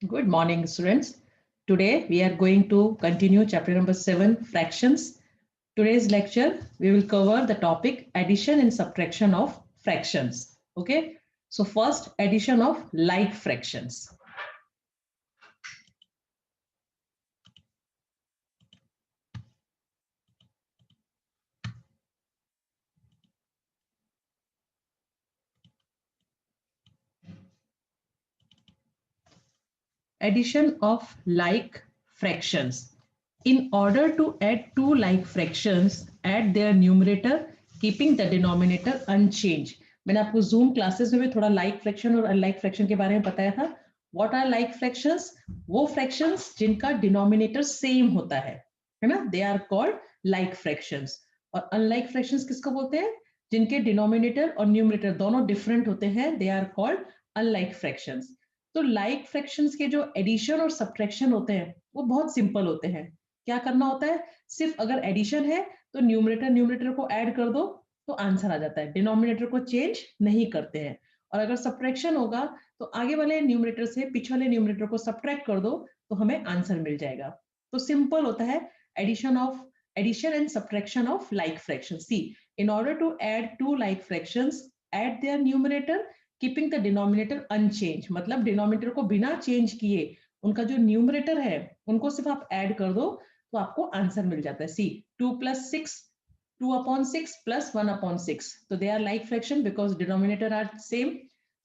Good morning, students. Today we are going to continue chapter number 7, fractions. Today's lecture, we will cover the topic addition and subtraction of fractions. Okay. So first, addition of like fractions. Addition of like fractions. In order to add two like fractions, add their numerator, keeping the denominator unchanged. मैंने आपको zoom classes में भी थोड़ा like fraction और unlike fraction के बारे में बताया था. What are like fractions? वो फ्रैक्शंस जिनका डिनोमिनेटर सेम होता है ना, they are called like fractions. और अनलाइक फ्रैक्शंस किसको बोलते हैं? जिनके डिनोमिनेटर और न्यूमरेटर दोनों डिफरेंट होते हैं, they are called unlike fractions. तो लाइक फ्रैक्शंस के जो एडिशन और सब्ट्रैक्शन होते हैं वो बहुत सिंपल होते हैं. क्या करना होता है? सिर्फ अगर एडिशन है तो न्यूमरेटर को ऐड कर दो तो आंसर आ जाता है. डिनोमिनेटर को चेंज नहीं करते हैं. और अगर सब्ट्रैक्शन होगा तो आगे वाले न्यूमरेटर से पिछले वाले न्यूमरेटर को सब्ट्रैक्ट कर दो तो हमें आंसर मिल जाएगा. तो सिंपल होता है addition and subtraction of like fraction. See, in order to add two like fractions, add their numerator keeping the denominator unchange. मतलब डिनोमिनेटर को बिना चेंज किए उनका जो न्यूमरेटर है उनको सिर्फ आप ऐड कर दो तो आपको आंसर मिल जाता है. सी, 2 + 6, 2/6 plus 1/6. So they are like fraction because denominator are same.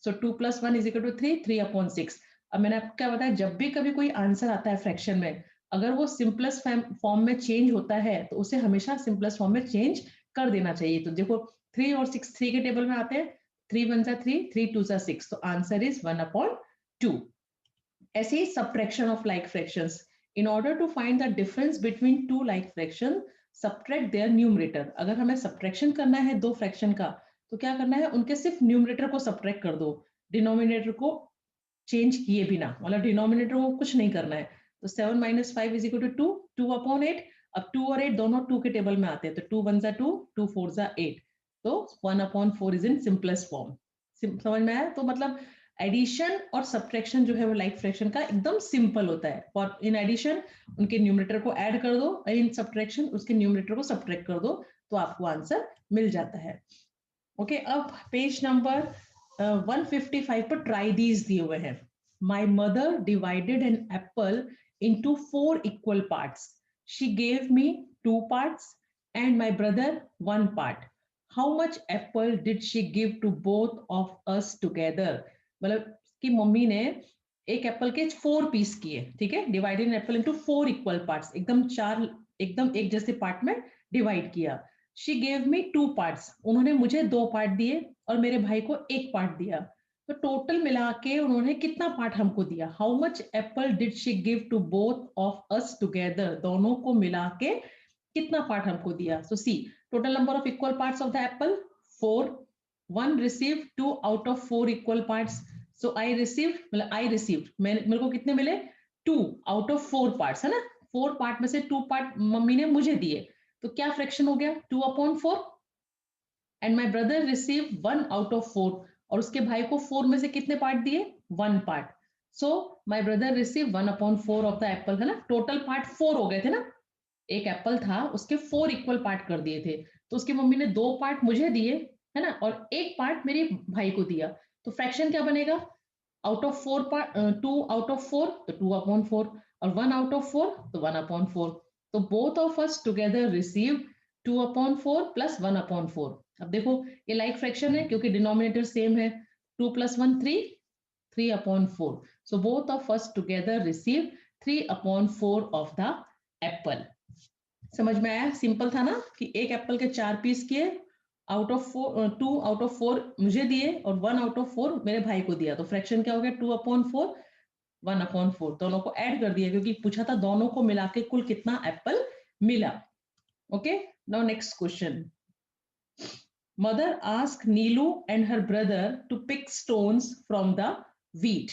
So 2 + 1 is equal to 3, 3/6. अब मैंने आपको क्या बताया, जब भी कभी कोई आंसर आता है फ्रैक्शन में, अगर वो सिंपलेस्ट फॉर्म में चेंज होता है तो उसे हमेशा सिंपलेस्ट फॉर्म में चेंज कर देना चाहिए. तो देखो 3 और 6 3 के टेबल में आते हैं. 3 1 3, 3 2 6. तो आंसर इज 1/2. ऐसे ही subtraction of like fractions. In order to find the difference between two like fraction, subtract their numerator. अगर हमें सब्ट्रैक्शन करना है दो फ्रैक्शन का तो क्या करना है, उनके सिर्फ न्यूमरेटर को सब्ट्रैक्ट कर दो, डिनोमिनेटर को चेंज किए बिना. मतलब डिनोमिनेटर को कुछ नहीं करना है. तो 7 - 5 = 2, 2/8. अब 2 और 8 दोनों 2 के टेबल में आते हैं. तो 2 1 2, 2 4 8. तो 1/4 इज इन सिंपलेस्ट फॉर्म. समझ में आया? तो मतलब एडिशन और सब्ट्रैक्शन जो है वो लाइक फ्रैक्शन का एकदम सिंपल होता है. और इन एडिशन उनके न्यूमरेटर को ऐड कर दो, इन सब्ट्रैक्शन उसके न्यूमरेटर को सब्ट्रैक्ट कर दो तो आपको आंसर मिल जाता है. ओके, अब पेज नंबर 155 पर ट्राई दीज दिए हुए हैं. My mother divided an apple into 4 equal parts. She gave me 2 parts and my brother 1 part. How much apple did she give to both of us together? मतलब कि mummy ने एक Apple के 4 piece किए. ठीक है, divided an apple into 4 equal parts, एकदम एक जैसे पार्ट में डिवाइड किया. शी गेव मी 2 पार्ट्स, उन्होंने मुझे 2 पार्ट दिए और मेरे भाई को 1 पार्ट दिया. तो टोटल मिला के उन्होंने कितना पार्ट हमको दिया? How much apple did she give to both of us together. दोनों को मिला के कितना पार्ट हमको दिया? So see, total number of equal parts of the apple 4. One receive 2 out of 4 equal parts. So I received, मेरे को कितने मिले? 2 आउट ऑफ 4 पार्ट्स, है ना. 4 पार्ट में से 2 पार्ट मम्मी ने मुझे दिए. तो क्या फ्रैक्शन हो गया? 2/4. And my brother receive 1 out of 4. और उसके भाई को 4 में से कितने पार्ट दिए? 1 part. So my brother receive 1/4 of the Apple, है ना. टोटल पार्ट 4 हो गए थे ना. एक एप्पल था, उसके 4 इक्वल पार्ट कर दिए थे. तो उसकी मम्मी ने 2 पार्ट मुझे दिए, है ना, और 1 पार्ट मेरे भाई को दिया. तो फ्रैक्शन क्या बनेगा? Out of 4 part, 2 out of 4 तो 2/4, और 1 आउट ऑफ 4 तो 1/4. तो both of us together receive 2/4 plus 1/4. अब देखो ये लाइक फ्रैक्शन है क्योंकि डिनोमिनेटर सेम है. 2 + 1 3, 3/4. So both of us together receive 3/4 of the Apple. समझ में आया? सिंपल था ना कि एक एप्पल के 4 पीस किए, आउट ऑफ 4, 2 आउट ऑफ 4 मुझे दिए और 1 आउट ऑफ 4 मेरे भाई को दिया. तो फ्रैक्शन क्या हो गया? 2/4, 1/4. दोनों को ऐड कर दिया क्योंकि पूछा था दोनों को मिला के कुल कितना एप्पल मिला. Okay, now next question. Mother ask Neelu and her brother to pick stones from the wheat.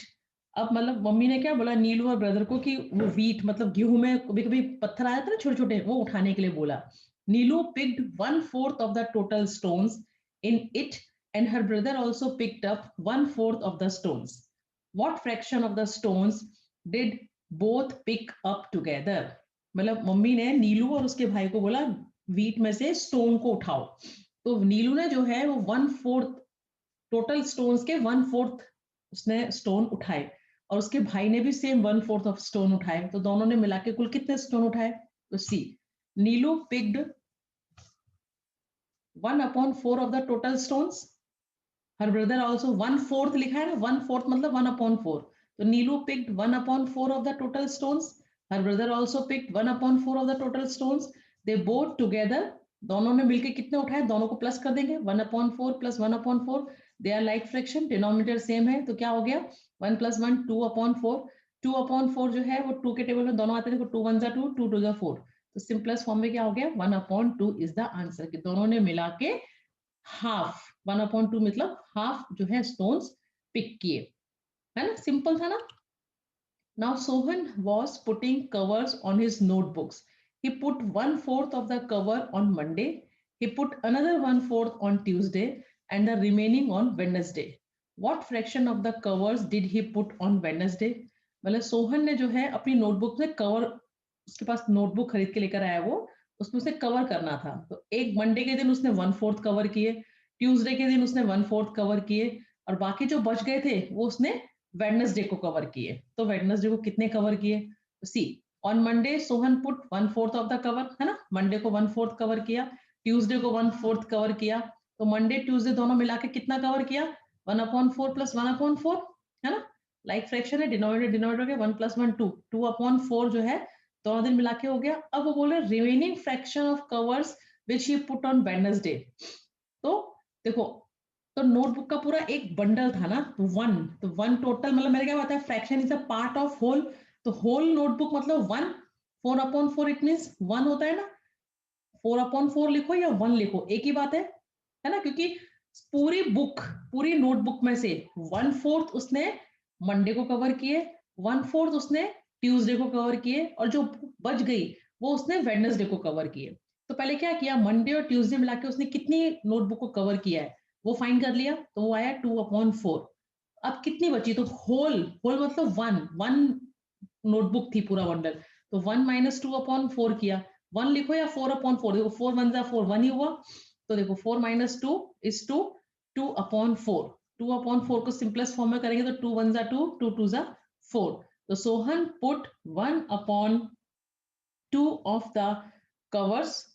अब मतलब मम्मी ने क्या बोला नीलू और ब्रदर को कि वो व्हीट मतलब गेहूं में कभी कभी पत्थर आ जाते ना छोटे छोटे, वो उठाने के लिए बोला. नीलू picked 1/4 of the total stones in it and her brother also picked up 1/4 of the stones. What fraction of the stones did both pick up together, मतलब मम्मी ने नीलू और उसके भाई को बोला व्हीट में से स्टोन को उठाओ, तो नीलू ने जो है वो 1/4 टोटल स्टोन्स के 1/4 उसने स्टोन उठाए, और उसके भाई ने भी सेम 1/4 ऑफ स्टोन उठाए, तो दोनों ने मिला के कुल कितने स्टोन उठाए? तो सी, नीलू picked 1/4 of the total stones. Her brother also 1/4 लिखा है ना, 1/4 मतलब 1/4, तो नीलू picked 1/4 of the total stones. Her brother also picked 1/4 of the total stones. They both together, दोनों ने मिलके कितने उठाए, दोनों को प्लस कर देंगे, 1/4 plus 1/4, they are like fraction, denominator same है, तो क्या हो गया 1 + 1 2/4, 2/4 जो है वो 2 के टेबल में दोनों आते हैं, देखो 2 1 2 2 2 4, तो सिंपलेस्ट फॉर्म में क्या हो गया 1/2 इज द आंसर, कि दोनों ने मिला के हाफ 1/2 मतलब हाफ जो है स्टोन्स पिक किए, है ना, सिंपल था ना। Now Sohan was putting covers on his notebooks. He put 1/4 of the cover on Monday. He put another 1/4 on Tuesday and the remaining on Wednesday. What fraction of the covers did he put on Wednesday? मतलब सोहन ने जो है अपनी notebook में cover, उसके पास notebook खरीद के लेकर आया वो, उसमें उसे कवर करना था, तो एक मंडे के दिन उसने 1/4 कवर किए, ट्यूसडे के दिन उसने 1/4 कवर किए, और बाकी जो बच गए थे वो उसने वेडनेसडे को कवर किए, तो वेडनेसडे को कितने कवर किए? See, on Monday Sohan put 1/4 of the cover, है ना, मंडे को 1/4 कवर किया, ट्यूसडे को 1/4 कवर किया, तो मंडे ट्यूसडे दोनों मिला के कितना कवर किया 1/4 + 1/4, है ना, लाइक फ्रैक्शन है, डिनोमिनेटर डिनोमिनेटर हो गया 1 + 1 2, 2/4 जो है दोनों दिन मिला के हो गया। अब वो बोले remaining fraction of covers which he put on Wednesday, तो देखो, तो नोटबुक का पूरा एक बंडल था ना, तो वन टोटल, मतलब मेरे क्या बात है, fraction is a part of whole, तो होल नोटबुक मतलब 1, 4/4 इट मींस 1 होता है ना, 4/4 लिखो या 1 लिखो एक ही बात है ना, क्योंकि पूरी बुक, पूरी नोटबुक में से 1/4 उसने मंडे को कवर किए, 1/4 उसने ट्यूसडे को कवर किए, और जो बच गई वो उसने वेडनेसडे को कवर किए। तो पहले क्या किया, मंडे और ट्यूसडे मिला के उसने कितनी नोटबुक को कवर किया है वो फाइंड कर लिया, तो वो आया 2/4। अब कितनी बची, तो होल होल मतलब 1 नोटबुक थी पूरा बंडल, तो 1 - 2/4 किया, 1 लिखो या 4/4, देखो 4 1 जा 4, 1 ही हुआ, तो देखो 4 - 2 इज 2, 2/4, 2/4 को सिंपलेस्ट फॉर्म में करेंगे तो 2 1 जा 2, 2 2 जा 4, तो Sohan put 1/2 of the covers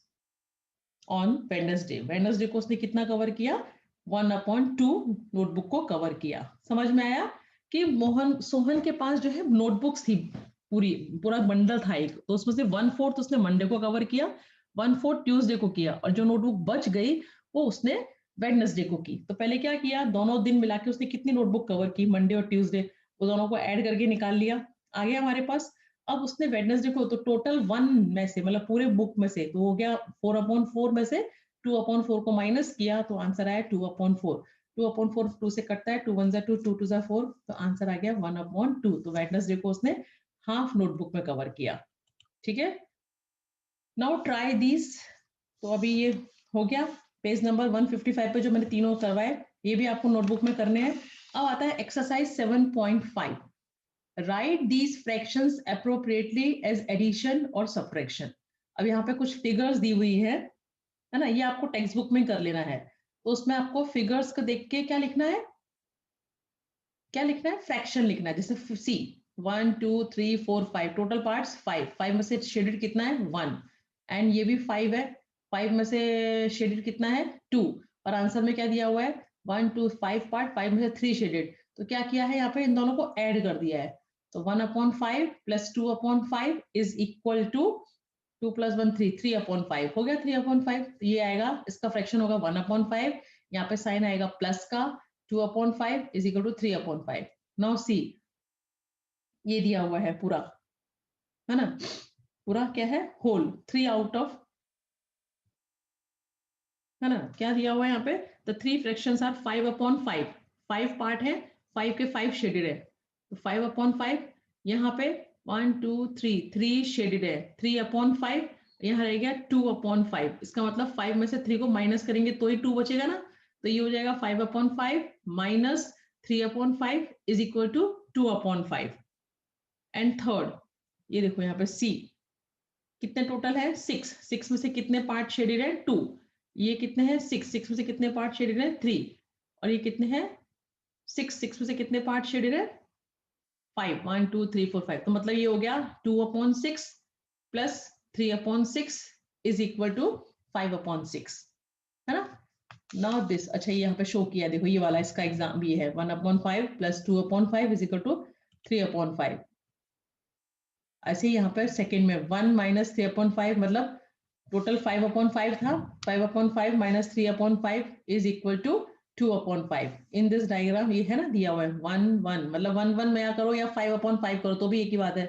on Wednesday, Wednesday को उसने कितना कवर किया 1/2 नोटबुक को कवर किया। समझ में आया कि मोहन सोहन के पास जो है नोटबुक्स थी, पूरा बंडल था एक, तो उसमें से 1/4 उसने मंडे को कवर किया, 1/4 ट्यूसडे को किया, और जो नोटबुक बच गई वो उसने वेडनेसडे को की। तो पहले क्या किया, दोनों दिन मिला के उसने कितनी नोटबुक कवर की मंडे और ट्यूसडे, वो दोनों को ऐड करके निकाल लिया, आ गया हमारे पास। अब उसने वेडनेसडे को, तो टोटल 1 में से मतलब पूरे बुक में से, तो हो गया 4/4 में से 2/4 को माइनस किया, तो आंसर आया 2/4, 2/4 2 से कटता है, 2 1 जा 2, 2 2 जा 4, तो आंसर आ गया 1/2, तो वेडनेसडे को उसने हाफ नोटबुक में कवर किया। ठीक है, नाउ ट्राई दिस, तो अभी ये हो गया पेज नंबर 155 पे जो मैंने तीनों करवाए, ये भी आपको नोटबुक में करने हैं। अब आता है exercise 7.5, write these fractions appropriately as addition और सब्ट्रैक्शन। अब यहाँ पे कुछ फिगर्स दी हुई है ना, ये आपको टेक्स्ट बुक में कर लेना है, तो उसमें आपको फिगर्स को देख के क्या लिखना है, क्या लिखना है, फ्रैक्शन लिखना है, जैसे सी 1 2 3 4 5 टोटल पार्ट्स 5, 5 में से शेडेड कितना है 1, एंड ये भी 5 है, 5 में से शेडेड कितना है 2, और आंसर में क्या दिया हुआ है 1 2 5 पार्ट, 5 में से 3 शेडेड, तो क्या किया है यहाँ पे इन दोनों को ऐड कर दिया है, तो 1/5 + 2/5 इज इक्वल टू 2 + 1 3, 3/5 हो गया 3/5, तो ये आएगा, इसका फ्रैक्शन होगा 1/5, यहाँ पे साइन आएगा प्लस का, 2/5 is equal to 3/5। Now see, ये दिया हुआ है पूरा, है ना, पूरा क्या है होल 3 आउट ऑफ, है ना, क्या दिया हुआ है यहाँ पे, द 3 फ्रैक्शंस आर 5/5, 5 पार्ट है, 5 के 5 शेडेड है, तो 5/5, यहाँ पे 1 2 3 3 शेडेड है, 3/5, यहाँ रह गया 2/5, इसका मतलब 5 में से 3 को माइनस करेंगे तो ही 2 बचेगा ना, तो ये हो जाएगा 5/5 - 3/5 is equal to 2/5, and third ये देखो यहाँ पे सी, कितने टोटल है 6, 6 में से कितने पार्ट शेडेड है 2, ये कितने हैं 6, 6 में से कितने पार्ट शेडेड है 3, और ये कितने हैं 6, 6 में से कितने पार्ट शेडेड है 5, 1 2 3 4 5, तो मतलब ये हो गया 2/6 प्लस 3/6 इज इक्वल टू 5/6, है ना। नाउ दिस, अच्छा ये यहाँ पे शो किया, देखो ये वाला इसका एग्जाम ये है 1/5 प्लस 2/5 इज इक्वल टू 3/5। ऐसे ही यहाँ पर सेकेंड में 1 माइनस 3/5 मतलब टोटल 5/5 था, 5/5 minus 3/5 is equal to 2/5। In this diagram ये है ना दिया हुआ है 1 1, मतलब 1 1 में करो या 5/5 करो तो भी एक ही बात है।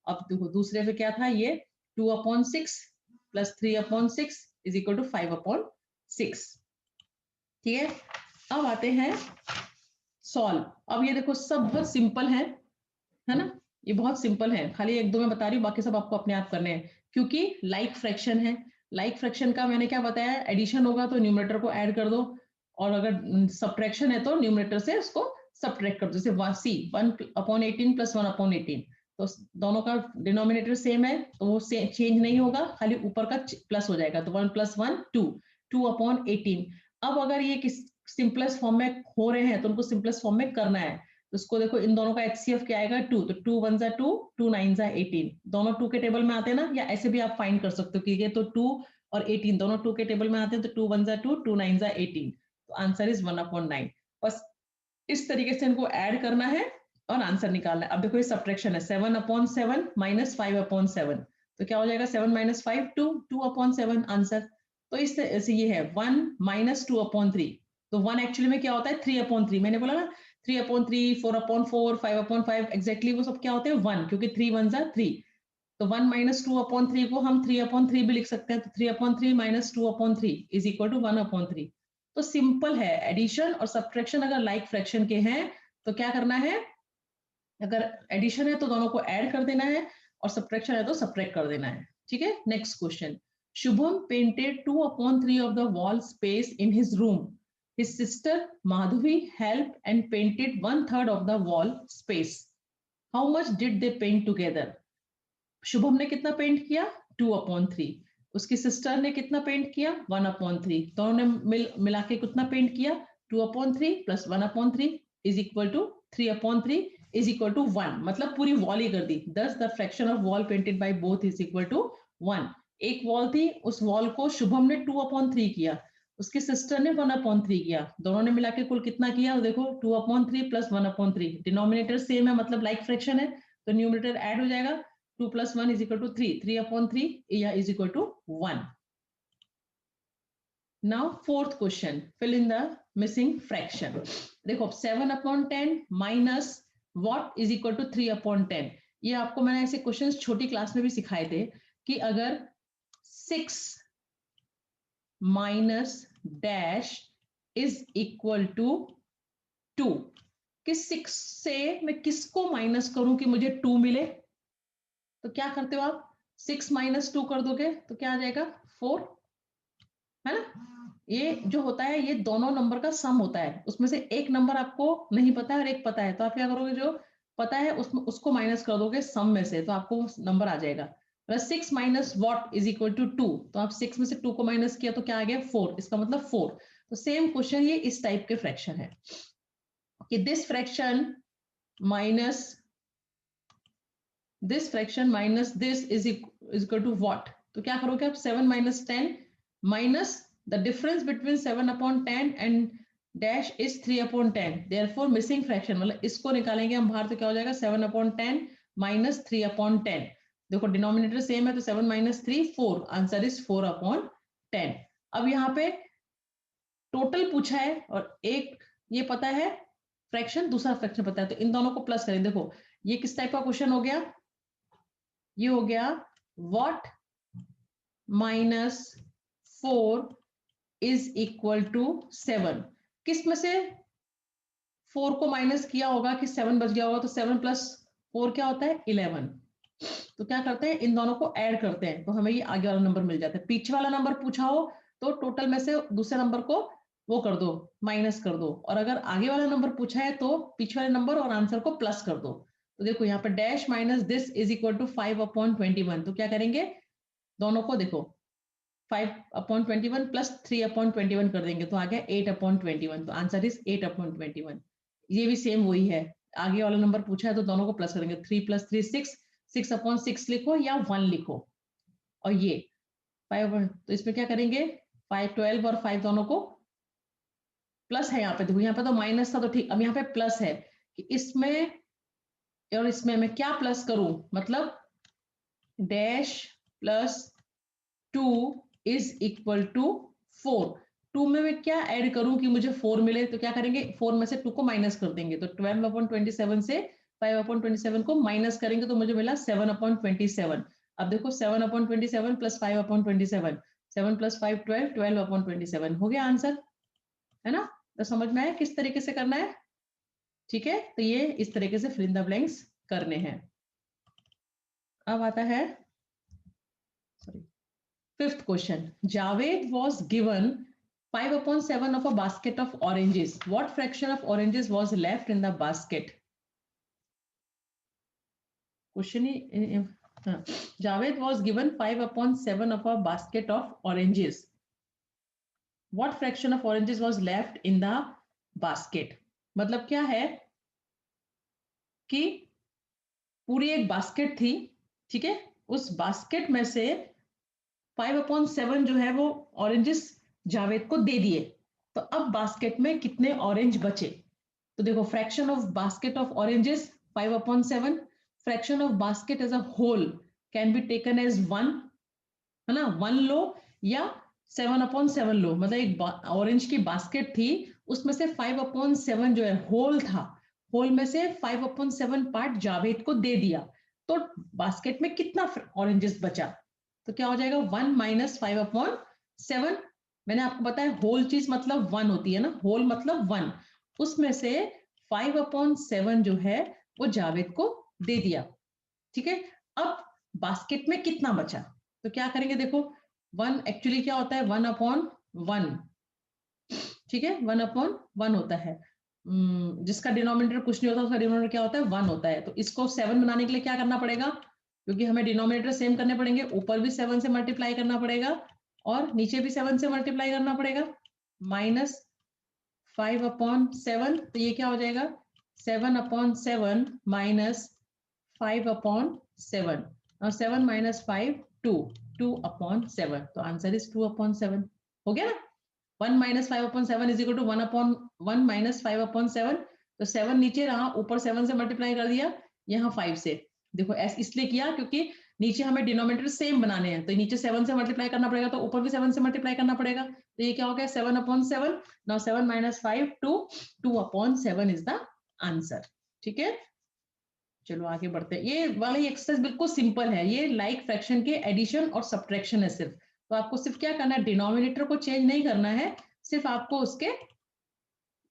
अब देखो दूसरे पे क्या था, ये 2/6 प्लस 3/6 इज इक्वल टू 5/6, ठीक है। अब आते हैं सॉल्व। अब ये देखो सब बहुत सिंपल है ना, ये बहुत सिंपल है, खाली एक दो मैं बता रही हूँ, बाकी सब आपको अपने आप करने हैं, क्योंकि लाइक फ्रैक्शन है। लाइक फ्रैक्शन का मैंने क्या बताया, एडिशन होगा तो न्यूमरेटर को ऐड कर दो, और अगर सब्ट्रैक्शन है तो न्यूमरेटर से उसको सब्ट्रैक्ट कर दो। जैसे सी 1/18 प्लस 1/18, तो दोनों का डिनोमिनेटर सेम है तो वो चेंज नहीं होगा, खाली ऊपर का प्लस हो जाएगा, तो 1 + 1 2, 2/18। अब अगर ये किस सिंपलेस्ट फॉर्म में हो रहे हैं तो उनको सिंपलेस्ट फॉर्म में करना है, तो इसको देखो इन दोनों का HCF क्या आएगा 2, तो 2 1 जा 2, 2 9 जा 18, दोनों 2 के टेबल में आते हैं ना, या ऐसे भी आप फाइंड कर सकते हो कि ये तो 2 और 18 दोनों 2 के टेबल में आते हैं, तो 2 1 जा 2, 2 9 जा 18, तो आंसर इज 1/9। बस इस तरीके से इनको ऐड करना है और आंसर निकालना है। अब देखो ये सब्ट्रैक्शन है, 7/7 माइनस 5/7, तो क्या हो जाएगा 7 - 5 2, 2/7 आंसर। तो इस तरह से ये है 1 - 2/3, तो 1 एक्चुअली में क्या होता है 3/3, मैंने बोला ना 3/3, 4/4, 5/5 एग्जैक्टली वो सब क्या होते हैं 1, क्योंकि 3 1 जा 3, तो 1 - 2/3 को हम 3/3 भी लिख सकते हैं, तो 3/3 - 2/3 इज इक्वल टू 1/3। तो सिंपल है, एडिशन और सब्ट्रैक्शन अगर लाइक फ्रैक्शन के हैं तो क्या करना है, अगर एडिशन है तो दोनों को ऐड कर देना है, और सब्ट्रैक्शन है तो सब्ट्रैक्ट कर देना है, ठीक है। Next question, Shubham painted 2/3 of the wall space in his room. His sister Madhavi helped and painted 1/3 of the wall space. How much did they paint together? Shubham ने कितना पेंट किया 2/3, उसकी सिस्टर ने कितना पेंट किया 1/3, दोनों ने मिला के कितना पेंट किया 2/3 plus 1/3 is equal to 3/3 is equal to 1, मतलब पूरी वॉल ही कर दी। Thus the fraction of wall painted by both is equal to 1। एक वॉल थी, उस वॉल को शुभम ने 2/3 किया, उसकी सिस्टर ने 1/3 किया, दोनों ने मिला के कुल कितना किया, देखो 2/3 प्लस 1/3, डिनोमिनेटर सेम है मतलब लाइक फ्रैक्शन है, तो न्यूमरेटर ऐड हो जाएगा, 2 + 1 is equal to 3, 3/3 is equal to 1. Now fourth question, fill in the missing fraction. देखो 7/10 minus what is equal to 3/10, ये आपको मैंने ऐसे क्वेश्चंस छोटी क्लास में भी सिखाए थे कि अगर 6 minus dash is equal to 2, कि 6 से मैं किसको माइनस करूं कि मुझे 2 मिले, तो क्या करते हो आप 6 - 2 कर दोगे तो क्या आ जाएगा 4, है ना। ये जो होता है ये दोनों नंबर का सम होता है, उसमें से एक नंबर आपको नहीं पता है और एक पता है, तो आप क्या करोगे जो पता है उसको माइनस कर दोगे सम में से, तो आपको नंबर आ जाएगा। Plus 6 - what is equal to 2, तो आप 6 में से 2 को माइनस किया तो क्या आ गया 4, इसका मतलब 4। तो सेम क्वेश्चन ये इस टाइप के फ्रैक्शन है कि this fraction minus this fraction minus this is equal to what, तो क्या करोगे आप 7 - 10 minus the difference between 7/10 and dash is 3/10, therefore missing fraction, मतलब इसको निकालेंगे हम बाहर तो क्या हो जाएगा 7/10 माइनस 3/10, देखो डिनोमिनेटर सेम है तो 7 - 3 4, आंसर इज 4/10। अब यहाँ पे टोटल पूछा है और एक ये पता है फ्रैक्शन, दूसरा फ्रैक्शन पता है, तो इन दोनों को प्लस करें। देखो ये किस टाइप का क्वेश्चन हो गया, ये हो गया what -4 इज इक्वल टू 7, किस में से 4 को माइनस किया होगा कि 7 बच गया होगा, तो 7 + 4 क्या होता है 11, तो क्या करते हैं इन दोनों को ऐड करते हैं तो हमें ये आगे वाला नंबर मिल जाता है। पीछे वाला नंबर पूछा हो तो टोटल में से दूसरे नंबर को वो कर दो माइनस कर दो, और अगर आगे वाला नंबर पूछा है तो पीछे वाले नंबर और आंसर को प्लस कर दो, तो देखो यहाँ पे dash minus this is equal to 5/21, तो क्या करेंगे दोनों को, देखो 5/21 प्लस 3/21 कर देंगे तो आ गया 8/21, तो आंसर इज 8/21। ये भी सेम वही है, आगे वाला नंबर पूछा है तो दोनों को प्लस करेंगे, 3 + 3 6, 6/6 लिखो या 1 लिखो, और ये 5, तो इसमें क्या करेंगे 5 12 और 5 दोनों को प्लस है, यहाँ पे देखो यहाँ पे तो माइनस था तो ठीक, अब यहाँ पे प्लस है कि इसमें और इसमें मैं क्या प्लस करूं, मतलब dash plus 2 is equal to 4, 2 में मैं क्या ऐड करूं कि मुझे 4 मिले, तो क्या करेंगे 4 में से 2 को माइनस कर देंगे, तो 12/27 से 5/27 को माइनस करेंगे तो मुझे मिला 7/27। अब देखो 7/27 प्लस 5/27, 7 + 5 12, 12/27 हो गया आंसर, है ना। तो समझ में आया किस तरीके से करना है, ठीक है। तो ये इस तरीके से फिल इन द ब्लैंक्स करने हैं। अब आता है sorry 5th question, Javed was given 5/7 of a basket of oranges. What fraction of oranges was left in the basket? Question Javed was given 5/7 of a basket of oranges. What fraction of oranges was left in the basket? मतलब क्या है कि पूरी एक basket थी, ठीक है, उस बास्केट में से 5/7 जो है वो ऑरेंजेस जावेद को दे दिए, तो अब बास्केट में कितने ऑरेंज बचे, तो देखो fraction of basket of oranges 5/7, fraction of basket as a whole can be taken as 1, है ना, 1 लो या 7/7 लो, मतलब एक ऑरेंज की बास्केट थी उसमें से 5/7 जो है होल था, होल में से 5/7 पार्ट जावेद को दे दिया, तो बास्केट में कितना ऑरेंजेस बचा, तो क्या हो जाएगा 1 - 5/7। मैंने आपको बताया होल चीज मतलब 1 होती है ना, होल मतलब 1, उसमें से 5/7 जो है वो जावेद को दे दिया, ठीक है। अब बास्केट में कितना बचा, तो क्या करेंगे, देखो 1 एक्चुअली क्या होता है 1/1, ठीक है, 1/1 होता है, जिसका डिनोमिनेटर कुछ नहीं होता उसका डिनोमिनेटर क्या होता है 1 होता है, तो इसको 7 बनाने के लिए क्या करना पड़ेगा, क्योंकि हमें डिनोमिनेटर सेम करने पड़ेंगे, ऊपर भी 7 से मल्टीप्लाई करना पड़ेगा और नीचे भी 7 से मल्टीप्लाई करना पड़ेगा, -5/7, तो ये क्या हो जाएगा 7/7 -5/7, और 7 - 5 2, 2/7, तो आंसर इज 2/7, हो गया ना। 1 - 5/7 इज इक्वल टू 1/1 - 5/7, तो 7 नीचे रहा, ऊपर 7 से मल्टीप्लाई कर दिया, यहाँ 5 से, देखो ऐसे इसलिए किया क्योंकि नीचे हमें डिनोमिनेटर सेम बनाने हैं, तो नीचे 7 से मल्टीप्लाई करना पड़ेगा तो ऊपर भी 7 से मल्टीप्लाई करना पड़ेगा, तो ये क्या हो गया 7/7, नाउ 7 - 5 2, 2/7 इज द आंसर, ठीक है। चलो आगे बढ़ते हैं, ये वाली एक्सरसाइज बिल्कुल सिंपल है, ये लाइक फ्रैक्शन के एडिशन और सब्ट्रैक्शन है सिर्फ, तो आपको सिर्फ क्या करना है डिनोमिनेटर को चेंज नहीं करना है, सिर्फ आपको उसके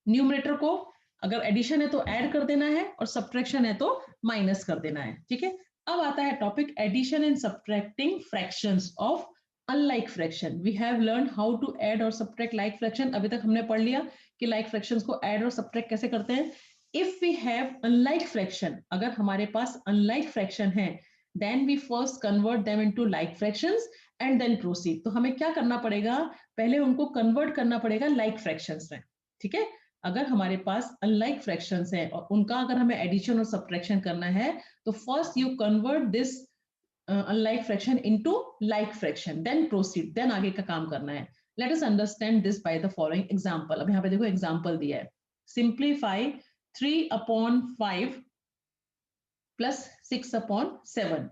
न्यूमरेटर को अगर एडिशन है तो ऐड कर देना है और सब्ट्रैक्शन है तो माइनस कर देना है, ठीक है। अब आता है topic addition and subtracting fractions of unlike fraction. We have learn how to add और सब्ट्रैक्ट लाइक फ्रैक्शन, अभी तक हमने पढ़ लिया कि लाइक फ्रैक्शंस को ऐड और सब्ट्रैक्ट कैसे करते हैं। If we have unlike fraction, अगर हमारे पास अनलाइक फ्रैक्शन है, then we first convert them into like fractions and then proceed, तो हमें क्या करना पड़ेगा, पहले उनको कन्वर्ट करना पड़ेगा लाइक फ्रैक्शंस में, ठीक है। अगर हमारे पास अनलाइक फ्रैक्शंस हैं और उनका अगर हमें एडिशन और सब्ट्रैक्शन करना है, तो first you convert this unlike fraction into like fraction, then proceed, then आगे का काम करना है। Let us understand this by the following example. अब यहाँ पे देखो एग्जांपल दिया है, सिंप्लीफाई 3/5 प्लस 6/7,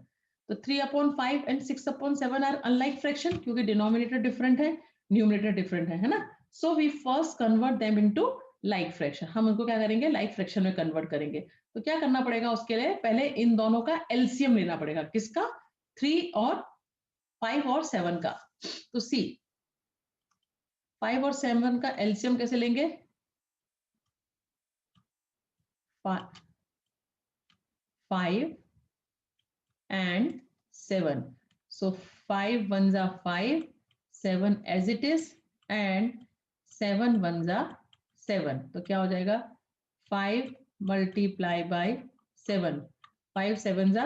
तो 3/5 एंड 6/7 आर अनलाइक फ्रैक्शन क्योंकि डिनोमिनेटर डिफरेंट है, न्यूमरेटर डिफरेंट है ना। So we first convert them into like fraction, हम उनको क्या करेंगे लाइक फ्रैक्शन में कन्वर्ट करेंगे, तो क्या करना पड़ेगा उसके लिए, पहले इन दोनों का एलसीएम लेना पड़ेगा, किसका 3 और 5 और 7 का, तो सी 5 और 7 का एलसीएम कैसे लेंगे, 5 and 7, so 5 ones are 5, 7 as it is and 7 ones are 7, तो क्या हो जाएगा 5 multiply by 7, 5 7 जा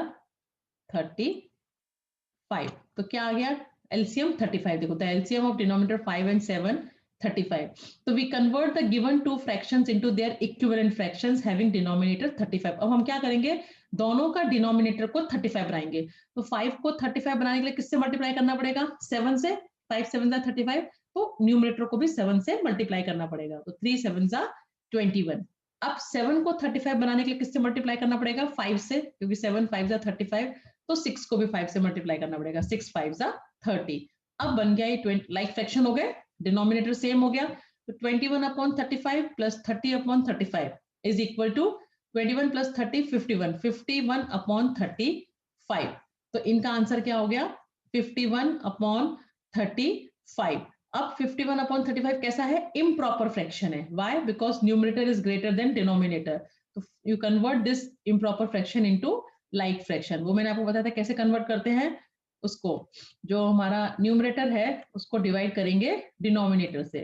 35। तो क्या आ गया एलसीएम 35। देखो the LCM of denominator 5 and 7 35। तो we convert the given two fractions into their equivalent fractions having denominator 35। अब हम क्या करेंगे, दोनों का डिनोमिनेटर को 35 बनाएंगे। तो 5 को 35 बनाने के लिए किससे मल्टीप्लाई करना पड़ेगा, 7 से। 5 7 जा 35, तो न्यूमरेटर को भी 7 से मल्टीप्लाई करना पड़ेगा। तो 3 7 जा 21। अब 7 को 35 बनाने के लिए किससे मल्टीप्लाई करना पड़ेगा, 5 से, क्योंकि 7 5 जा 35। तो 6 को भी 5 से मल्टीप्लाई करना पड़ेगा, 6 5 जा 30। अब बन गया ये लाइक फ्रैक्शन हो गए, डिनोमिनेटर सेम हो गया। तो 21/35 plus 30/35 is equal to 21 plus 30 51, 51/35। तो इनका आंसर क्या हो गया, 51/35। अब 51/35 कैसा है, इम्प्रॉपर फ्रैक्शन है। Why, because numerator is greater than denominator. तो you convert this improper fraction into like fraction. वो मैंने आपको बताया था कैसे कन्वर्ट करते हैं। उसको जो हमारा न्यूमरेटर है उसको डिवाइड करेंगे डिनोमिनेटर से।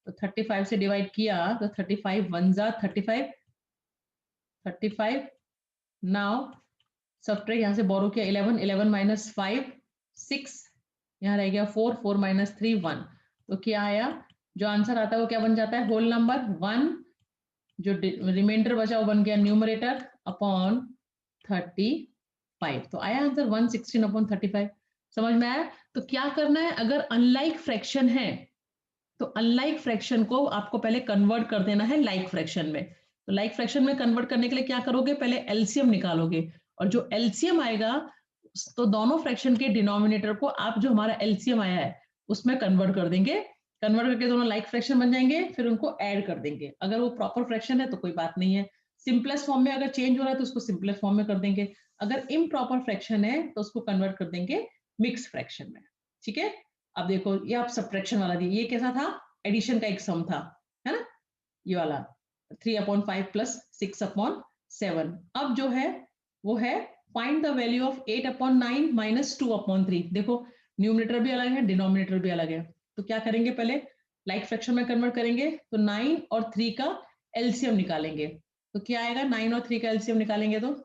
तो 35 से डिवाइड किया तो 35 1 जा 35 35। नाउ सब्ट्रैक्ट, यहाँ से बोरो किया 11 11 माइनस 5 6, यहाँ रह गया 4 4 माइनस 3 1। तो क्या आया, जो आंसर आता है वो क्या बन जाता है, होल नंबर 1। जो रिमाइंडर बचा वो बन गया न्यूमरेटर अपॉन 35। तो आया आंसर 116/35। समझ में आया। तो क्या करना है, अगर अनलाइक फ्रैक्शन है तो अनलाइक फ्रैक्शन को आपको पहले कन्वर्ट कर देना है लाइक फ्रैक्शन में। तो लाइक फ्रैक्शन में कन्वर्ट करने के लिए क्या करोगे, पहले एलसीएम निकालोगे, और जो एलसीएम आएगा तो दोनों फ्रैक्शन के डिनोमिनेटर को आप जो हमारा एलसीएम आया है उसमें कन्वर्ट कर देंगे। कन्वर्ट करके दोनों लाइक फ्रैक्शन बन जाएंगे, फिर उनको ऐड कर देंगे। अगर वो प्रॉपर फ्रैक्शन है तो कोई बात नहीं है, सिंपलेस्ट फॉर्म में अगर चेंज हो रहा है तो उसको सिंपलेस्ट फॉर्म में कर देंगे। अगर इम्प्रॉपर फ्रैक्शन है तो उसको कन्वर्ट कर देंगे मिक्स फ्रैक्शन में। ठीक है। अब देखो ये आप सब्ट्रैक्शन वाला दिए, ये कैसा था, एडिशन का एक सम था, है ना, ये वाला 3/5 प्लस 6/7। अब जो है वो है find the value of 8/9 minus 2/3। देखो न्यूमरेटर भी अलग है, डिनोमिनेटर भी अलग है। तो क्या करेंगे, पहले लाइक फ्रैक्शन में कन्वर्ट करेंगे, तो 9 और 3 का एलसीएम निकालेंगे। तो क्या आएगा, 9 और 3 का एलसीएम निकालेंगे तो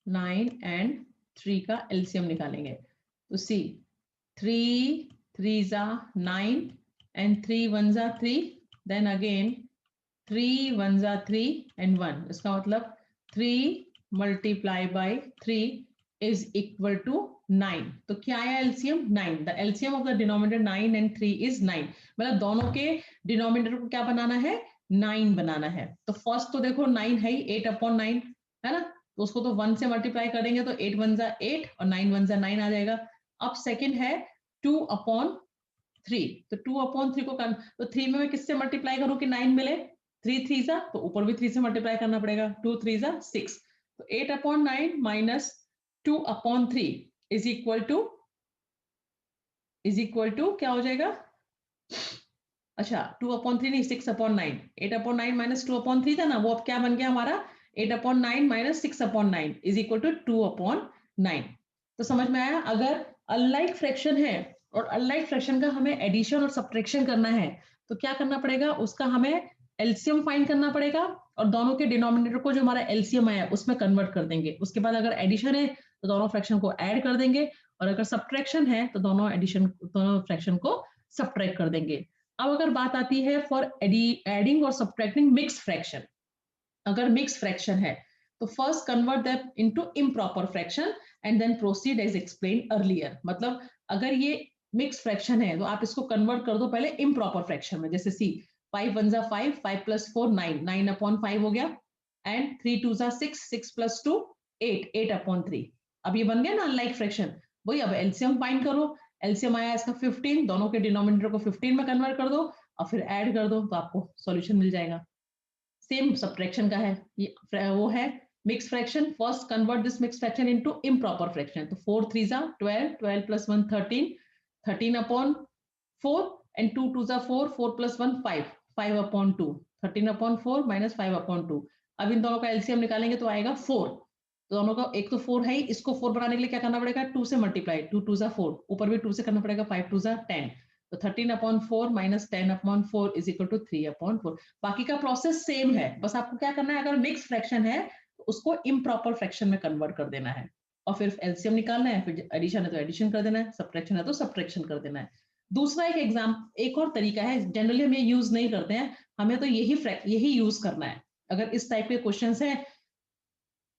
9 एंड 3 का एलसीएम निकालेंगे। तो सी 3 3 जा 9 and 3 1 जा 3, then again 3 1 जा 3 and 1। इसका मतलब 3 multiply by 3 is equal to 9। तो क्या आया LCM 9। The LCM of the denominator 9 and 3 is 9। मतलब दोनों के डिनोमिनेटर को क्या बनाना है, 9 बनाना है। तो फर्स्ट तो देखो 9 है ही, 8/9 है ना, तो उसको तो 1 से मल्टीप्लाई करेंगे तो 8 1 जा 8 और 9 1 जा 9 आ जाएगा। अब सेकंड है 2/3। तो 2/3 को तो 3 में मैं किससे मल्टीप्लाई करूं कि 9 मिले, 3 3 जा, तो ऊपर भी 3 से मल्टीप्लाई करना पड़ेगा, 2 3 जा 6। तो 8/9 माइनस 2/3 इज इक्वल टू क्या हो जाएगा, अच्छा 2/3 नहीं 6/9। 8/9 माइनस 2/3 था ना, वो अब क्या बन गया हमारा 8/9 माइनस 6/9 इज इक्वल टू 2/9। तो समझ में आया। अगर अनलाइक फ्रैक्शन है और अनलाइक फ्रैक्शन का हमें एडिशन और सब्ट्रैक्शन करना है तो क्या करना पड़ेगा, उसका हमें एलसीएम फाइंड करना पड़ेगा, और दोनों के डिनोमिनेटर को जो हमारा एलसीएम आया उसमें कन्वर्ट कर देंगे। उसके बाद अगर एडिशन है तो दोनों फ्रैक्शन को ऐड कर देंगे, और अगर सब्ट्रैक्शन है तो दोनों फ्रैक्शन को सब्ट्रैक्ट कर देंगे। अब अगर बात आती है फॉर एडिंग और सब्ट्रैक्टिंग मिक्स फ्रैक्शन। अगर मिक्स फ्रैक्शन है तो first convert that into improper fraction and then proceed as explain earlier. मतलब अगर ये मिक्स फ्रैक्शन है तो आप इसको कन्वर्ट कर दो पहले इम्प्रॉपर फ्रैक्शन में। जैसे सी 5 1 जा 5 5 प्लस 4 9 9/5 हो गया, एंड 3 2 जा 6 6 प्लस 2 8 8/3। अब ये बन गया ना अनलाइक फ्रैक्शन। वही अब एलसीएम फाइंड करो, एलसीएम आया इसका 15, दोनों के डिनोमिनेटर को 15 में कन्वर्ट कर दो और फिर ऐड कर दो तो आपको सॉल्यूशन मिल जाएगा। सेम सब्ट्रैक्शन का है, ये वो है mix fraction. First convert this mix fraction into improper fraction. तो 4 3 जा 12 12 प्लस 1 13 13/4 एंड 2 2 जा 4 4 प्लस 1 5 5/2 13/4 माइनस 5/2। अब इन दोनों का एलसीएम निकालेंगे तो आएगा 4। तो दोनों का एक तो 4 है ही, इसको 4 बनाने के लिए क्या करना पड़ेगा, 2 से मल्टीप्लाई, 2 2 जा 4, ऊपर भी 2 से करना पड़ेगा, 5 2 जा 10। तो 13/4 माइनस 10/4 इज इक्वल टू 3/4। बाकी का प्रोसेस सेम है, बस आपको क्या करना है, अगर मिक्स फ्रैक्शन है तो उसको इम्प्रॉपर फ्रैक्शन में कन्वर्ट कर देना है और फिर एलसीएम निकालना है, फिर एडिशन है तो एडिशन कर देना है, सब्ट्रैक्शन है तो सब्ट्रैक्शन कर देना है। दूसरा एक और तरीका है, जनरली हम ये यूज नहीं करते हैं, हमें तो यही यूज करना है। अगर इस टाइप के क्वेश्चंस हैं,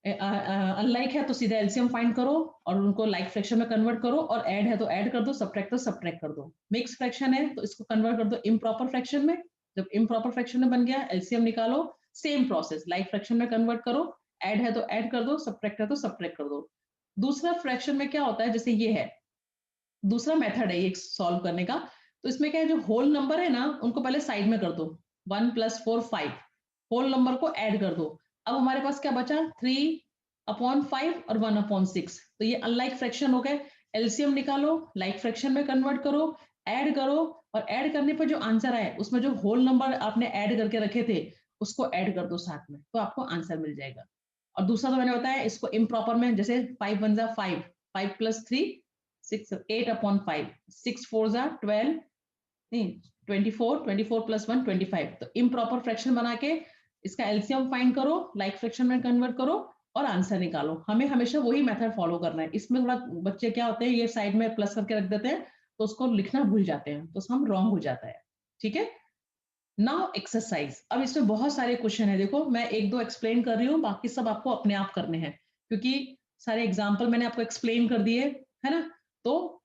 अनलाइक है तो सीधा एलसीएम फाइंड करो और उनको लाइक फ्रैक्शन में कन्वर्ट करो, और ऐड है तो ऐड कर दो, सब्ट्रैक्ट तो सब्ट्रैक्ट कर दो। मिक्स फ्रैक्शन है तो इसको कन्वर्ट कर दो इम्प्रॉपर फ्रैक्शन में। जब इम्प्रॉपर फ्रैक्शन में बन गया, एलसीएम निकालो, सेम प्रोसेस, लाइक फ्रैक्शन में कन्वर्ट करो, ऐड है तो ऐड कर दो, सब्ट्रैक्ट है तो सब्ट्रैक्ट कर दो। दूसरा फ्रैक्शन में क्या होता है, जैसे ये है, दूसरा मेथड है ये सॉल्व करने का। तो इसमें क्या है, जो होल नंबर है ना उनको पहले साइड में कर दो, 1 + 4 5, होल नंबर को ऐड कर दो। अब हमारे पास क्या बचा, 3/5 और 1/6। तो ये अनलाइक फ्रैक्शन हो गए। एलसीएम निकालो, लाइक फ्रैक्शन में कन्वर्ट करो, ऐड करो, और ऐड करने पर जो आंसर आए उसमें जो होल नंबर आपने ऐड करके रखे थे उसको ऐड कर दो साथ में, तो आपको आंसर मिल जाएगा। और दूसरा तो मैंने बताया इसको इम्प्रॉपर में, जैसे 5 1 5, 5 + 3 6, 8/5, 6 4 12, नहीं 24, 24 + 1 25। तो इम्प्रॉपर फ्रैक्शन बना के इसका एलसीएम फाइंड करो, लाइक फ्रैक्शन में कन्वर्ट करो और आंसर निकालो। हमें हमेशा वही मेथड फॉलो करना है। इसमें थोड़ा बच्चे क्या होते हैं, ये साइड में प्लस करके रख देते हैं तो उसको लिखना भूल जाते हैं, तो हम रॉन्ग हो जाता है। ठीक है, नाउ एक्सरसाइज। अब इसमें बहुत सारे क्वेश्चन है, देखो मैं एक दो एक्सप्लेन कर रही हूँ, बाकी सब आपको अपने आप करने हैं, क्योंकि सारे एग्जाम्पल मैंने आपको एक्सप्लेन कर दिए है ना। तो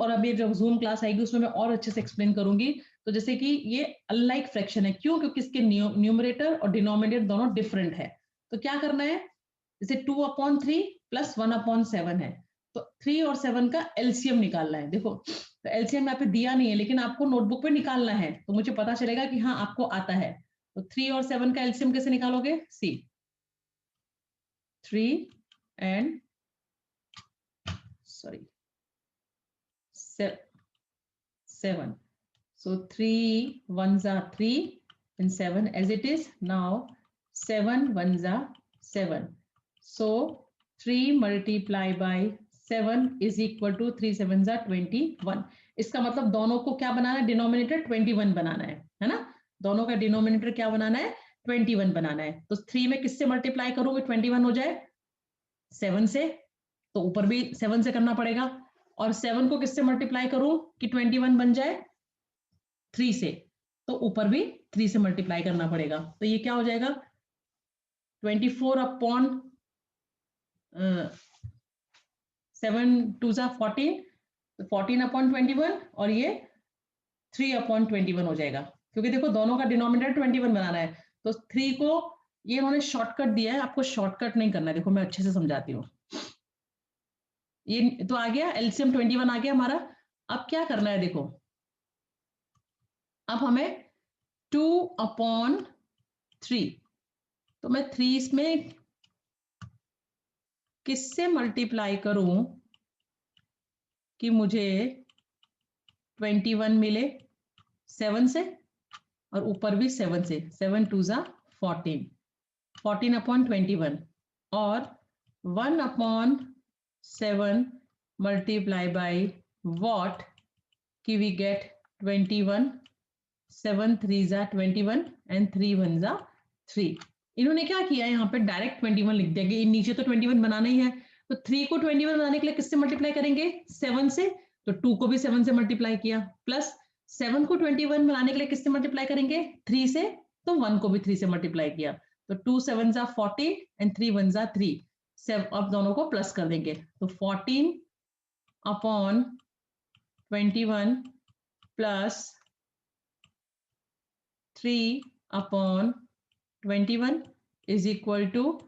और अभी जब जूम क्लास आएगी उसमें मैं और अच्छे से एक्सप्लेन करूंगी। तो जैसे कि ये अनलाइक फ्रैक्शन है, क्यों, क्योंकि इसके न्यूमरेटर और डिनोमिनेटर दोनों डिफरेंट है। तो क्या करना है, जैसे 2/3 + 1/7 है, तो 3 और 7 का एलसीएम निकालना है। देखो तो एलसीएम यहाँ पे दिया नहीं है, लेकिन आपको नोटबुक पे निकालना है, तो मुझे पता चलेगा कि हाँ आपको आता है। तो 3 और 7 का एलसीएम कैसे निकालोगे, सी 3 and 7, so 3 1s are 3 and 7 as it is. Now 7 1s are 7, so 3 multiplied by 7 is equal to 3 7s are 21। इसका मतलब दोनों को क्या बनाना है, डिनोमिनेटर 21 बनाना है ना। दोनों का डिनोमिनेटर क्या बनाना है, 21 बनाना है। तो 3 में किससे मल्टीप्लाई करोगे 21 हो जाए, 7 से, तो ऊपर भी 7 से करना पड़ेगा। और 7 को किससे मल्टीप्लाई करूं कि 21 बन जाए, 3 से, तो ऊपर भी 3 से मल्टीप्लाई करना पड़ेगा। तो ये क्या हो जाएगा, 24/7 2 14, 14/21, और ये 3/21 हो जाएगा, क्योंकि देखो दोनों का डिनोमिनेटर 21 बनाना है। तो 3 को ये उन्होंने शॉर्टकट दिया है, आपको शॉर्टकट नहीं करना है। देखो मैं अच्छे से समझाती हूँ। ये तो आ गया, एलसीएम 21 आ गया हमारा। अब क्या करना है, देखो अब हमें 2/3, तो मैं 3 इसमें किससे मल्टीप्लाई करूं कि मुझे 21 मिले, 7 से, और ऊपर भी 7 से, 7 2 14, 14/21, और 1/7 मल्टीप्लाई बाई वॉट कि वी गेट 21, 7 3 21 and 3 1 3। इन्होंने क्या किया, यहाँ पे डायरेक्ट 21 लिख दिया कि नीचे तो 21 बनाना ही है। तो 3 को 21 बनाने के लिए किससे मल्टीप्लाई करेंगे, 7 से, तो 2 को भी 7 से मल्टीप्लाई किया, प्लस 7 को 21 बनाने के लिए किससे मल्टीप्लाई करेंगे, 3 से, तो 1 को भी 3 से मल्टीप्लाई किया। तो 2 7 14 and 3 1 3। अब दोनों को प्लस कर देंगे, तो 14/21 प्लस 3/21 is equal to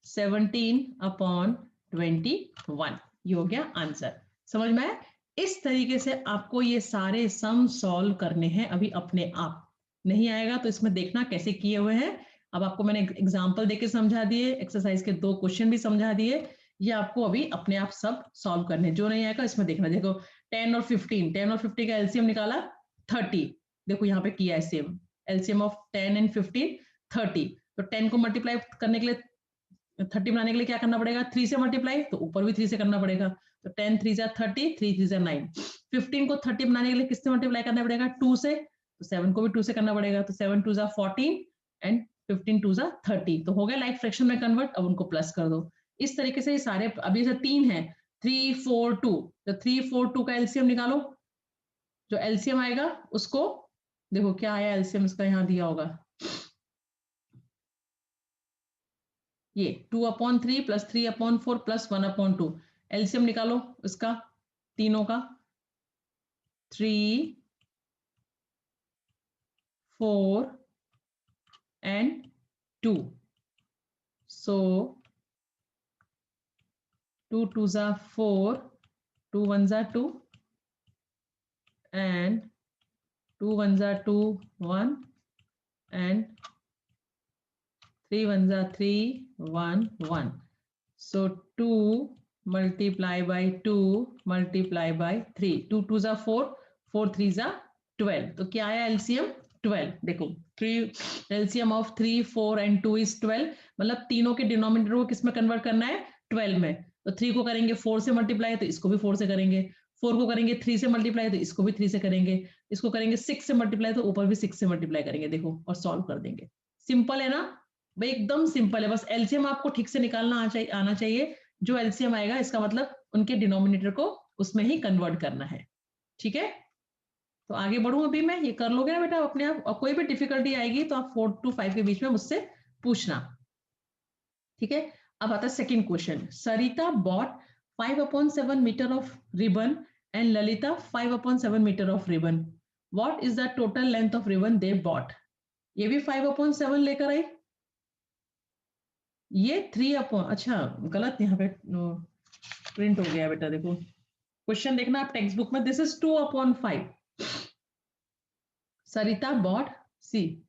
17/21। ये हो गया आंसर। समझ में आया। इस तरीके से आपको ये सारे सम सॉल्व करने हैं अभी अपने आप। नहीं आएगा तो इसमें देखना कैसे किए हुए हैं। अब आपको मैंने एग्जांपल देके समझा दिए, एक्सरसाइज के 2 क्वेश्चन भी समझा दिए। ये आपको अभी अपने आप सब सॉल्व करने, जो नहीं आएगा इसमें देखना। देखो 10 और 15 का एलसीएम निकाला 30, देखो यहाँ पे किया है सेम, एलसीएम ऑफ 10 and 15 30। तो 10 को मल्टीप्लाई करने के लिए 30 बनाने के लिए क्या करना पड़ेगा, 3 से मल्टीप्लाई, तो ऊपर भी 3 से करना पड़ेगा, तो 10 3 जा 30, 3 3 जा 9। 15 को 30 बनाने के लिए किससे मल्टीप्लाई करना पड़ेगा, 2 से, तो 7 को भी 2 से करना पड़ेगा, तो 7 2 जा 14 एंड 15 2 जा 30, तो हो गया लाइक फ्रैक्शन में कन्वर्ट। अब उनको प्लस कर दो। इस तरीके से ये सारे, अभी से 3 है, 3 4 2, तो 3 4 2 का एलसीएम निकालो। जो एलसीएम आएगा उसको देखो क्या आया एलसीएम इसका, यहाँ दिया होगा ये 2/3 प्लस 3/4 प्लस 1/2। एलसीएम निकालो इसका तीनों का, 3 4 and 2, so 2 2s are 4, 2 1s are 2 and 2 1s are 2 1 and 3 1s are 3 1 1, so 2 multiply by 2 multiply by 3, 2 2s are 4, 4 3s are 12, तो क्या आया एलसीएम 12। देखो 3 एलसीएम ऑफ 3 4 एंड 2 इज 12, मतलब तीनों के डिनोमिनेटर को किस में कन्वर्ट करना है, 12 में। तो 3 को करेंगे 4 से मल्टीप्लाई, तो इसको भी 4 से करेंगे, 4 को करेंगे 3 से मल्टीप्लाई, तो इसको भी 3 से करेंगे, इसको करेंगे 6 से मल्टीप्लाई, तो ऊपर भी 6 से मल्टीप्लाई करेंगे। देखो और सॉल्व कर देंगे। सिंपल है ना भाई, एकदम सिंपल है। बस एलसीएम आपको ठीक से निकालना आना चाहिए। जो एलसीएम आएगा इसका मतलब उनके डिनोमिनेटर को उसमें ही कन्वर्ट करना है। ठीक है, तो आगे बढ़ूं अभी मैं, ये कर लोगे ना बेटा अपने आप, और कोई भी डिफिकल्टी आएगी तो आप 4 to 5 के बीच में मुझसे पूछना। ठीक है, अब आता है second question. Sarita bought 5/7 metre of ribbon and Lalita 5/7 metre of ribbon. What is the total length of ribbon they bought. ये भी 5/7 लेकर आई, ये 3 अच्छा गलत यहाँ पे प्रिंट हो गया बेटा। देखो क्वेश्चन देखना आप टेक्स्ट बुक में, this is 2/5। Sarita bought, see,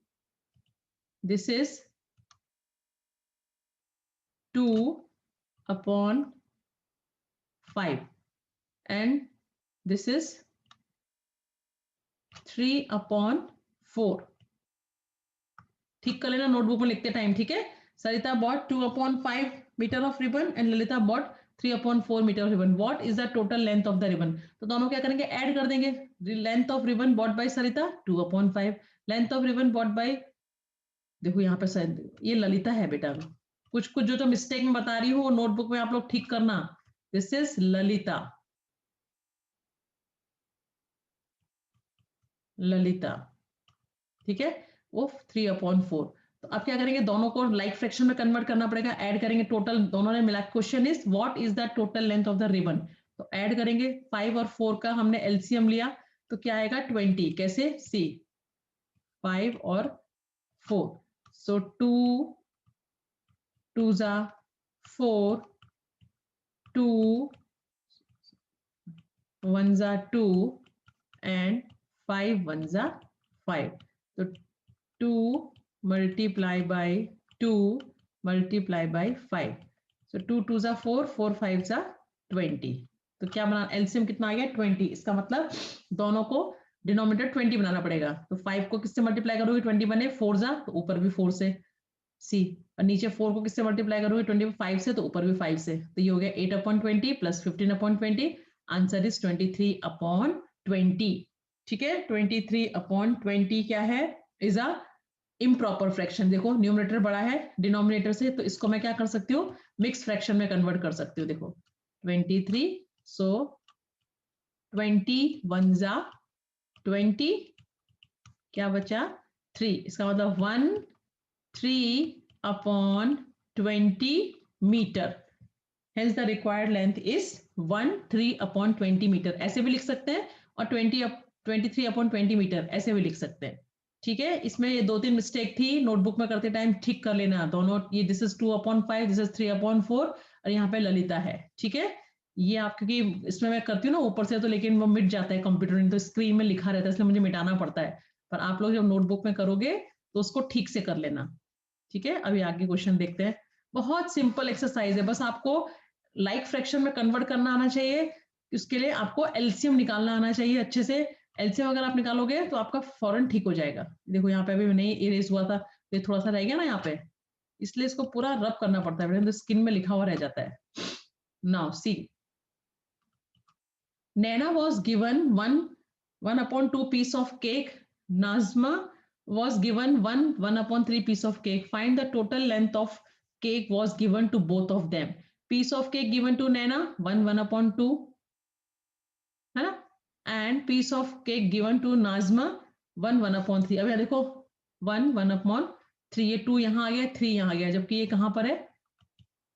this is 2/5 and this is 3/4। ठीक कर लेना नोटबुक में लिखते टाइम। ठीक है, Sarita bought 2/5 metre of ribbon and Lalita bought 3/4 metre of ribbon. What is the total length of the ribbon. तो दोनों क्या करेंगे, ऐड कर देंगे। Length of ribbon bought by Sarita 2/5, length of ribbon bought by, देखो यहाँ पे ये ललिता है बेटा। कुछ कुछ जो मिस्टेक में बता रही हूँ नोटबुक में आप लोग ठीक करना। This is Lalita, Lalita. ठीक है, वो 3/4। तो अब क्या करेंगे, दोनों को लाइक फ्रैक्शन में कन्वर्ट करना पड़ेगा, ऐड करेंगे टोटल दोनों ने मिला। Question is what is the total length of the ribbon. तो ऐड करेंगे, 5 और 4 का हमने एलसीएम लिया, तो क्या आएगा 20। कैसे, सी 5 और 4, सो 2 2s are 4, 2 1s are 2 and 5 1s are 5, so 2 multiply by 2 multiply by 5, so 2 2s are 4, 4 5s are 20। तो क्या बना, एलसीएम कितना आ गया 20। इसका मतलब दोनों को डिनोमिनेटर 20 बनाना पड़ेगा। तो 5 को किससे मल्टीप्लाई करोगे, 20 बने 4 जा, तो ऊपर भी 4 से, सी, और नीचे 4 को किससे मल्टीप्लाई करोगे 25 से, तो ऊपर भी 5 से। तो ये हो गया 8/20 प्लस 15/20, आंसर इज 23/20। ठीक है, 23/20 क्या है, इज अ इम्प्रॉपर फ्रैक्शन। देखो न्यूमरेटर बड़ा है डिनोमिनेटर से, तो इसको मैं क्या कर सकती हूँ, मिक्स फ्रैक्शन में कन्वर्ट कर सकती हूँ। देखो 23, सो 20 1s are 20, क्या बचा 3, इसका मतलब 1/3/20 metre. Hence the required length is 1/3/20 metre. ऐसे भी लिख सकते हैं, और 23/20 मीटर ऐसे भी लिख सकते हैं। ठीक है, इसमें ये 2-3 मिस्टेक थी, नोटबुक में करते टाइम ठीक कर लेना दोनों। ये दिस इज 2/5, दिस इज 3/4, और यहाँ पे ललिता है। ठीक है, ये आप, क्योंकि इसमें मैं करती हूँ ना ऊपर से, तो लेकिन वो मिट जाता है कंप्यूटर में, तो स्क्रीन में लिखा रहता है, इसलिए मुझे मिटाना पड़ता है। पर आप लोग जब नोटबुक में करोगे तो उसको ठीक से कर लेना। ठीक है, अभी आगे क्वेश्चन देखते हैं। बहुत सिंपल एक्सरसाइज है, बस आपको लाइक फ्रैक्शन में कन्वर्ट करना आना चाहिए। उसके लिए आपको एलसीएम निकालना आना चाहिए अच्छे से। एलसीएम अगर आप निकालोगे तो आपका फौरन ठीक हो जाएगा। देखो यहाँ पे अभी नहीं इरेज हुआ था, ये थोड़ा सा रह गया ना यहाँ पे, इसलिए इसको पूरा रब करना पड़ता है, तो स्किन में लिखा हुआ रह जाता है. Now see, Nana was given one upon 2 piece of cake. Nazma was given one upon 3 piece of cake. Find the total length of cake was given to both of them. Piece of cake given to Nana, 1 upon 2, है ना, and piece of cake given to Nazma, 1 upon 3. अब यहाँ देखो 1 upon 3, ये 2 यहाँ आ गया, 3 यहाँ आ गया, जबकि ये कहाँ पर है,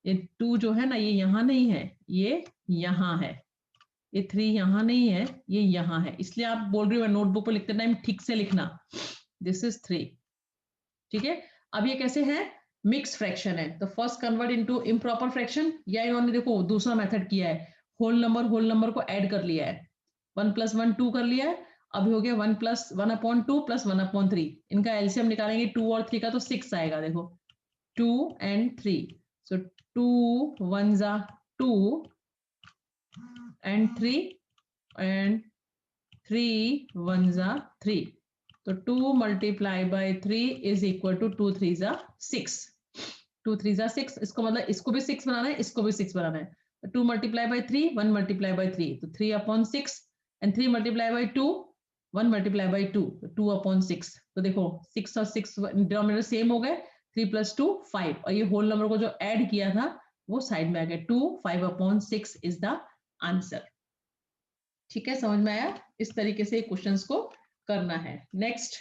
ये 2 जो है ना ये यहाँ नहीं है, ये यहाँ है, ये 3 यहाँ नहीं है, ये यहाँ है. इसलिए आप बोल रही हो नोटबुक पर लिखते टाइम ठीक से लिखना, दिस इज 3. ठीक है. अब ये कैसे है, मिक्स फ्रैक्शन है, तो first convert into improper fraction, या इन्होंने देखो दूसरा मेथड किया है, होल नंबर को ऐड कर लिया है, 1 + 1 2 कर लिया है. अभी हो गया 1 + 1 upon 2 + 1 upon 3. इनका एलसीएम निकालेंगे 2 और 3 का, तो 6 आएगा. देखो 2 and 3, so 2 1s are 2 and 3 and 3 1s are 3. So 2 multiplied by 3 is equal to 2 3s are 6. 2 3s are 6. इसको मतलब इसको भी 6 बनाना है, इसको भी 6 बनाना है. 2 multiplied by 3, 1 multiplied by 3, तो 3 upon 6, and 3 multiplied by 2, 1 multiplied by 2, 2 upon 6. तो देखो 6 और 6 डिनोमिनेटर सेम हो गए, 3 + 2 5, और ये होल नंबर को जो ऐड किया था वो साइड में आ गया, 2 5 upon 6 इज द आंसर. ठीक है, समझ में आया. इस तरीके से क्वेश्चंस को करना है. नेक्स्ट,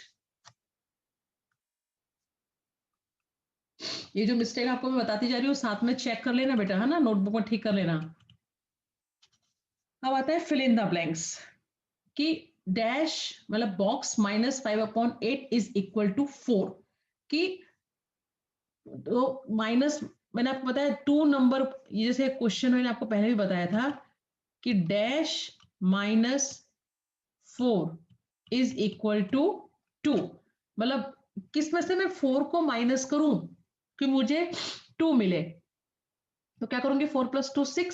ये जो मिस्टेक आपको मैं बताती जा रही हूँ साथ में चेक कर लेना बेटा, है ना, नोटबुक में ठीक कर लेना. अब आता है फिल इन द ब्लैंक्स, कि डैश मतलब box -5 upon 8 is equal to 4, कि तो माइनस, मैंने आपको बताया 2 नंबर, जैसे क्वेश्चन मैंने आपको पहले भी बताया था कि डैश -4 इज इक्वल टू 2, मतलब किस में से मैं 4 को माइनस करूं कि मुझे 2 मिले, तो क्या करूंगी, 4 + 2 6,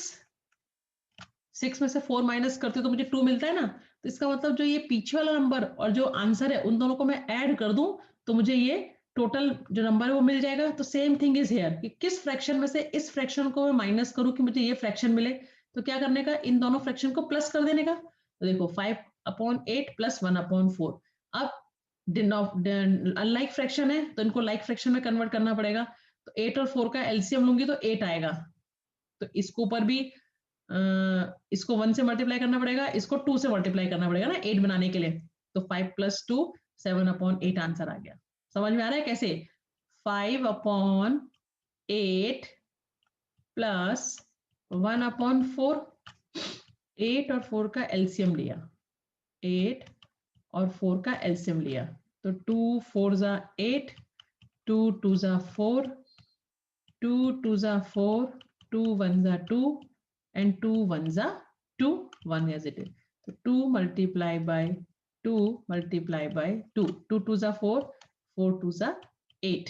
6 में से 4 माइनस करती हूँ तो मुझे 2 मिलता है ना. तो इसका मतलब जो ये पीछे वाला नंबर और जो आंसर है उन दोनों को मैं ऐड कर दूं तो मुझे ये टोटल जो नंबर है वो मिल जाएगा. तो सेम थिंग इज हेयर, कि किस फ्रैक्शन में से इस फ्रैक्शन को मैं माइनस करूं कि मुझे ये फ्रैक्शन मिले. तो क्या करने का, इन दोनों फ्रैक्शन को प्लस कर देने का. तो देखो 5 upon 8 + 1 upon 4. अब अनलाइक फ्रैक्शन है तो इनको लाइक फ्रैक्शन में कन्वर्ट करना पड़ेगा. तो 8 और 4 का एलसीएम लूंगी तो 8 आएगा. तो इसको ऊपर भी इसको 1 से मल्टीप्लाई करना पड़ेगा, इसको 2 से मल्टीप्लाई करना पड़ेगा ना 8 बनाने के लिए. तो 5 + 2 7 upon 8 आंसर आ गया. समझ में आ रहा है कैसे, 5 upon 8 + 1 upon 4, 8 और 4 का एलसीएम लिया, 8 और 4 का एलसीएम लिया, तो 2 4s are 8, 2 2s are 4, 2 2s are 4, 2 1s are 2, and 2 1s are 2, 1 as it is. So 2 multiplied by 2 multiplied by 2, 2 2s are 4, 4 2s are 8.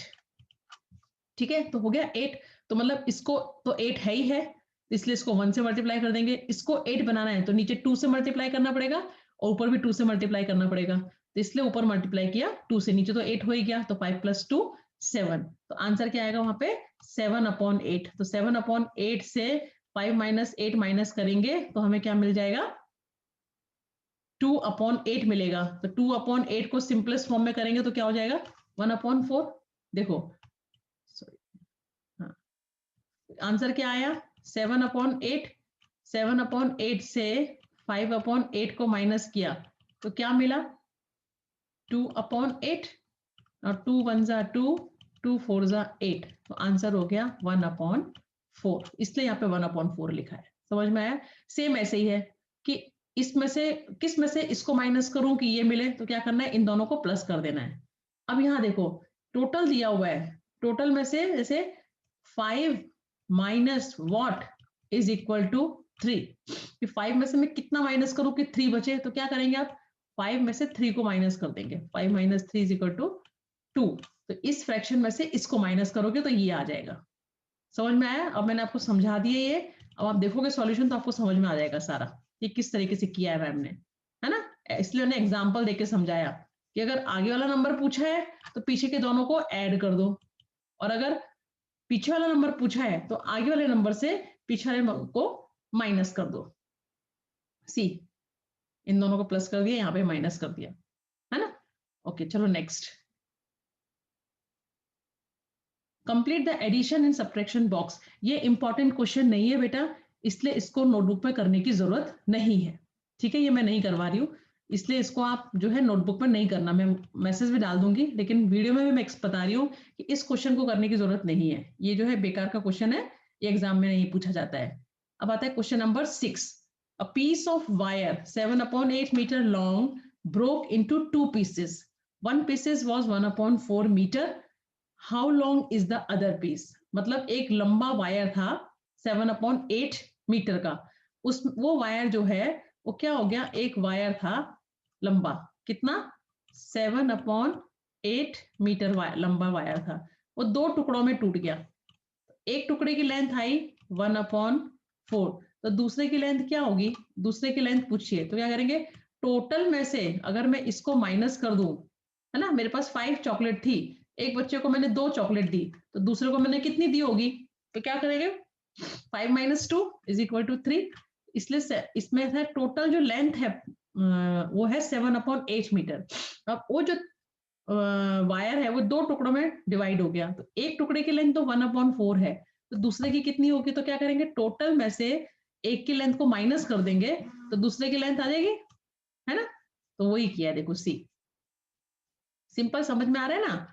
ठीक है, तो हो गया 8. तो मतलब इसको तो 8 है ही है, इसलिए इसको 1 से मल्टीप्लाई कर देंगे. इसको 8 बनाना है तो नीचे 2 से मल्टीप्लाई करना पड़ेगा और ऊपर भी 2 से मल्टीप्लाई करना पड़ेगा. तो इसलिए ऊपर मल्टीप्लाई किया 2 से, नीचे तो 8 हो ही गया. तो 5 + 2 7. तो आंसर क्या आएगा वहां पे, 7 upon 8. तो 7 upon 8 से 5 - 8 माइनस करेंगे तो हमें क्या मिल जाएगा, 2 upon 8 मिलेगा. तो 2 upon 8 को सिंपलेस्ट फॉर्म में करेंगे तो क्या हो जाएगा, 1 upon 4. देखो हाँ, आंसर क्या आया, 7 upon 8. 7 upon 8 से 5 upon 8 को माइनस किया तो क्या मिला, 2 upon 8. और 2 1s are 2, 2 4s are 8. तो आंसर हो गया 1 upon 4. इसलिए यहाँ पे 1 upon 4 लिखा है. समझ में आया. सेम ऐसे ही है कि इसमें से किस में से इसको माइनस करूं कि ये मिले, तो क्या करना है, इन दोनों को प्लस कर देना है. अब यहाँ देखो टोटल दिया हुआ है, टोटल में से जैसे 5 minus what is equal to 3. 5 में से मैं कितना माइनस करूं कि 3 बचे, तो क्या करेंगे आप, 5 में से 3 को माइनस कर देंगे. 5 - 3 is equal to 2. तो इस फ्रैक्शन में से इसको माइनस करोगे तो ये आ जाएगा. समझ में आया. अब मैंने आपको समझा दिया ये, अब आप देखोगे सॉल्यूशन तो आपको समझ में आ जाएगा सारा ये किस तरीके से किया है मैम ने, है ना. इसलिए उन्हें एग्जाम्पल देके समझाया कि अगर आगे वाला नंबर पूछा है तो पीछे के दोनों को ऐड कर दो, और अगर पीछे वाला नंबर पूछा है तो आगे वाले नंबर से पीछे वाले नंबर को माइनस कर दो। सी, इन दोनों को प्लस कर दिया, यहाँ पे माइनस कर दिया, है ना। ओके चलो next, complete the addition and subtraction box. ये इंपॉर्टेंट क्वेश्चन नहीं है बेटा, इसलिए इसको नोटबुक में करने की जरूरत नहीं है, ठीक है। ये मैं नहीं करवा रही हूँ, इसलिए इसको आप जो है नोटबुक में नहीं करना, मैं मैसेज भी डाल दूंगी, लेकिन वीडियो में भी मैं बता रही हूँ कि इस क्वेश्चन को करने की जरूरत नहीं है। ये जो है बेकार का क्वेश्चन है, ये एग्जाम में नहीं पूछा जाता है। अब आता है question number 6। A piece of wire 7/8 metre long broke into two pieces. One pieces was 1/4 meter. How long is the other piece? मतलब एक लंबा वायर था 7/8 मीटर का, उस वो वायर जो है वो क्या हो गया, एक वायर था लंबा, कितना, 7/8 मीटर वायर, लंबा वायर था, वो दो टुकड़ों में टूट गया। एक टुकड़े की लेंथ आई 1/4, तो दूसरे की लेंथ क्या होगी, दूसरे की लेंथ पूछिए तो क्या करेंगे, टोटल में से अगर मैं इसको माइनस कर दूं, है ना, मेरे पास 5 चॉकलेट थी, एक बच्चे को मैंने 2 चॉकलेट दी, तो दूसरे को मैंने कितनी दी होगी, तो क्या करेंगे, 5 - 2 = 3। इसलिए इसमें है टोटल जो लेंथ है वो है 7/8 मीटर। अब वो जो वायर है वो दो टुकड़ों में डिवाइड हो गया, तो एक टुकड़े की लेंथ तो 1/4 है, तो दूसरे की कितनी होगी, तो क्या करेंगे, टोटल में से एक की लेंथ को माइनस कर देंगे तो दूसरे की लेंथ आ जाएगी, है ना। तो वही किया, देखो सी, सिंपल, समझ में आ रहा है ना।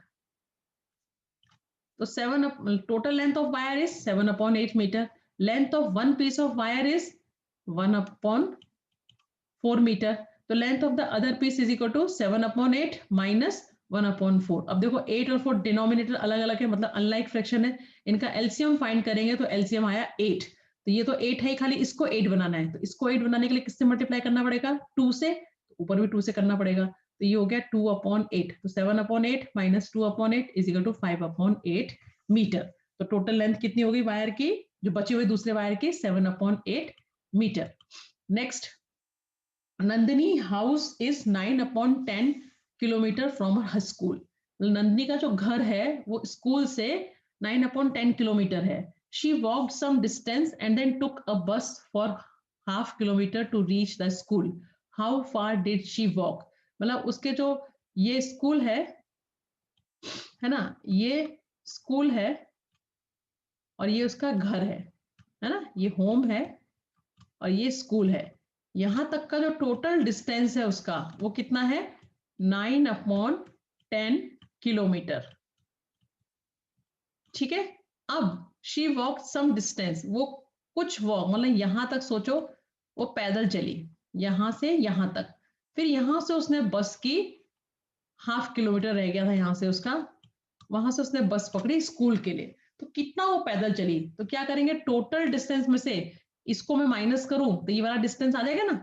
तो 7, total length of wire is 7/8 metre, length of one piece of wire is 1/4 metre, तो length of the other piece is equal to 7/8 minus 1/4। अब देखो 8 और 4 डिनोमिनेटर अलग अलग है, मतलब अनलाइक फ्रैक्शन है, इनका एलसीएम फाइंड करेंगे तो एलसीएम आया 8, तो ये तो 8 है, खाली इसको 8 बनाना है, तो इसको 8 बनाने के लिए किससे मल्टीप्लाई करना पड़ेगा, 2 से, ऊपर भी 2 से करना पड़ेगा, तो ये हो गया 2/8, तो 7/8 minus 2/8 is equal to 5/8 metre. तो टोटल लेंथ कितनी होगी वायर की, जो बची हुई दूसरे वायर की, 7/8 metre. Next, Nandini house is 9/10 kilometre from her school. Nandini का जो घर है वो स्कूल से 9/10 किलोमीटर है। She walked some distance and then took a bus for ½ kilometre to reach the school. How far did she walk? मतलब उसके जो ये स्कूल है ना, ये स्कूल है और ये उसका घर है ना, ये होम है और ये स्कूल है। यहां तक का जो टोटल डिस्टेंस है उसका वो कितना है, 9/10 किलोमीटर, ठीक है। अब शी वॉक सम डिस्टेंस, वो कुछ वॉक, मतलब यहां तक सोचो, वो पैदल चली यहां से यहां तक, फिर यहां से उसने बस की, ½ किलोमीटर रह गया था यहां से उसका, वहां से उसने बस पकड़ी स्कूल के लिए, तो कितना वो पैदल चली, तो क्या करेंगे, टोटल डिस्टेंस में से इसको मैं माइनस करूं तो ये वाला डिस्टेंस आ जाएगा ना।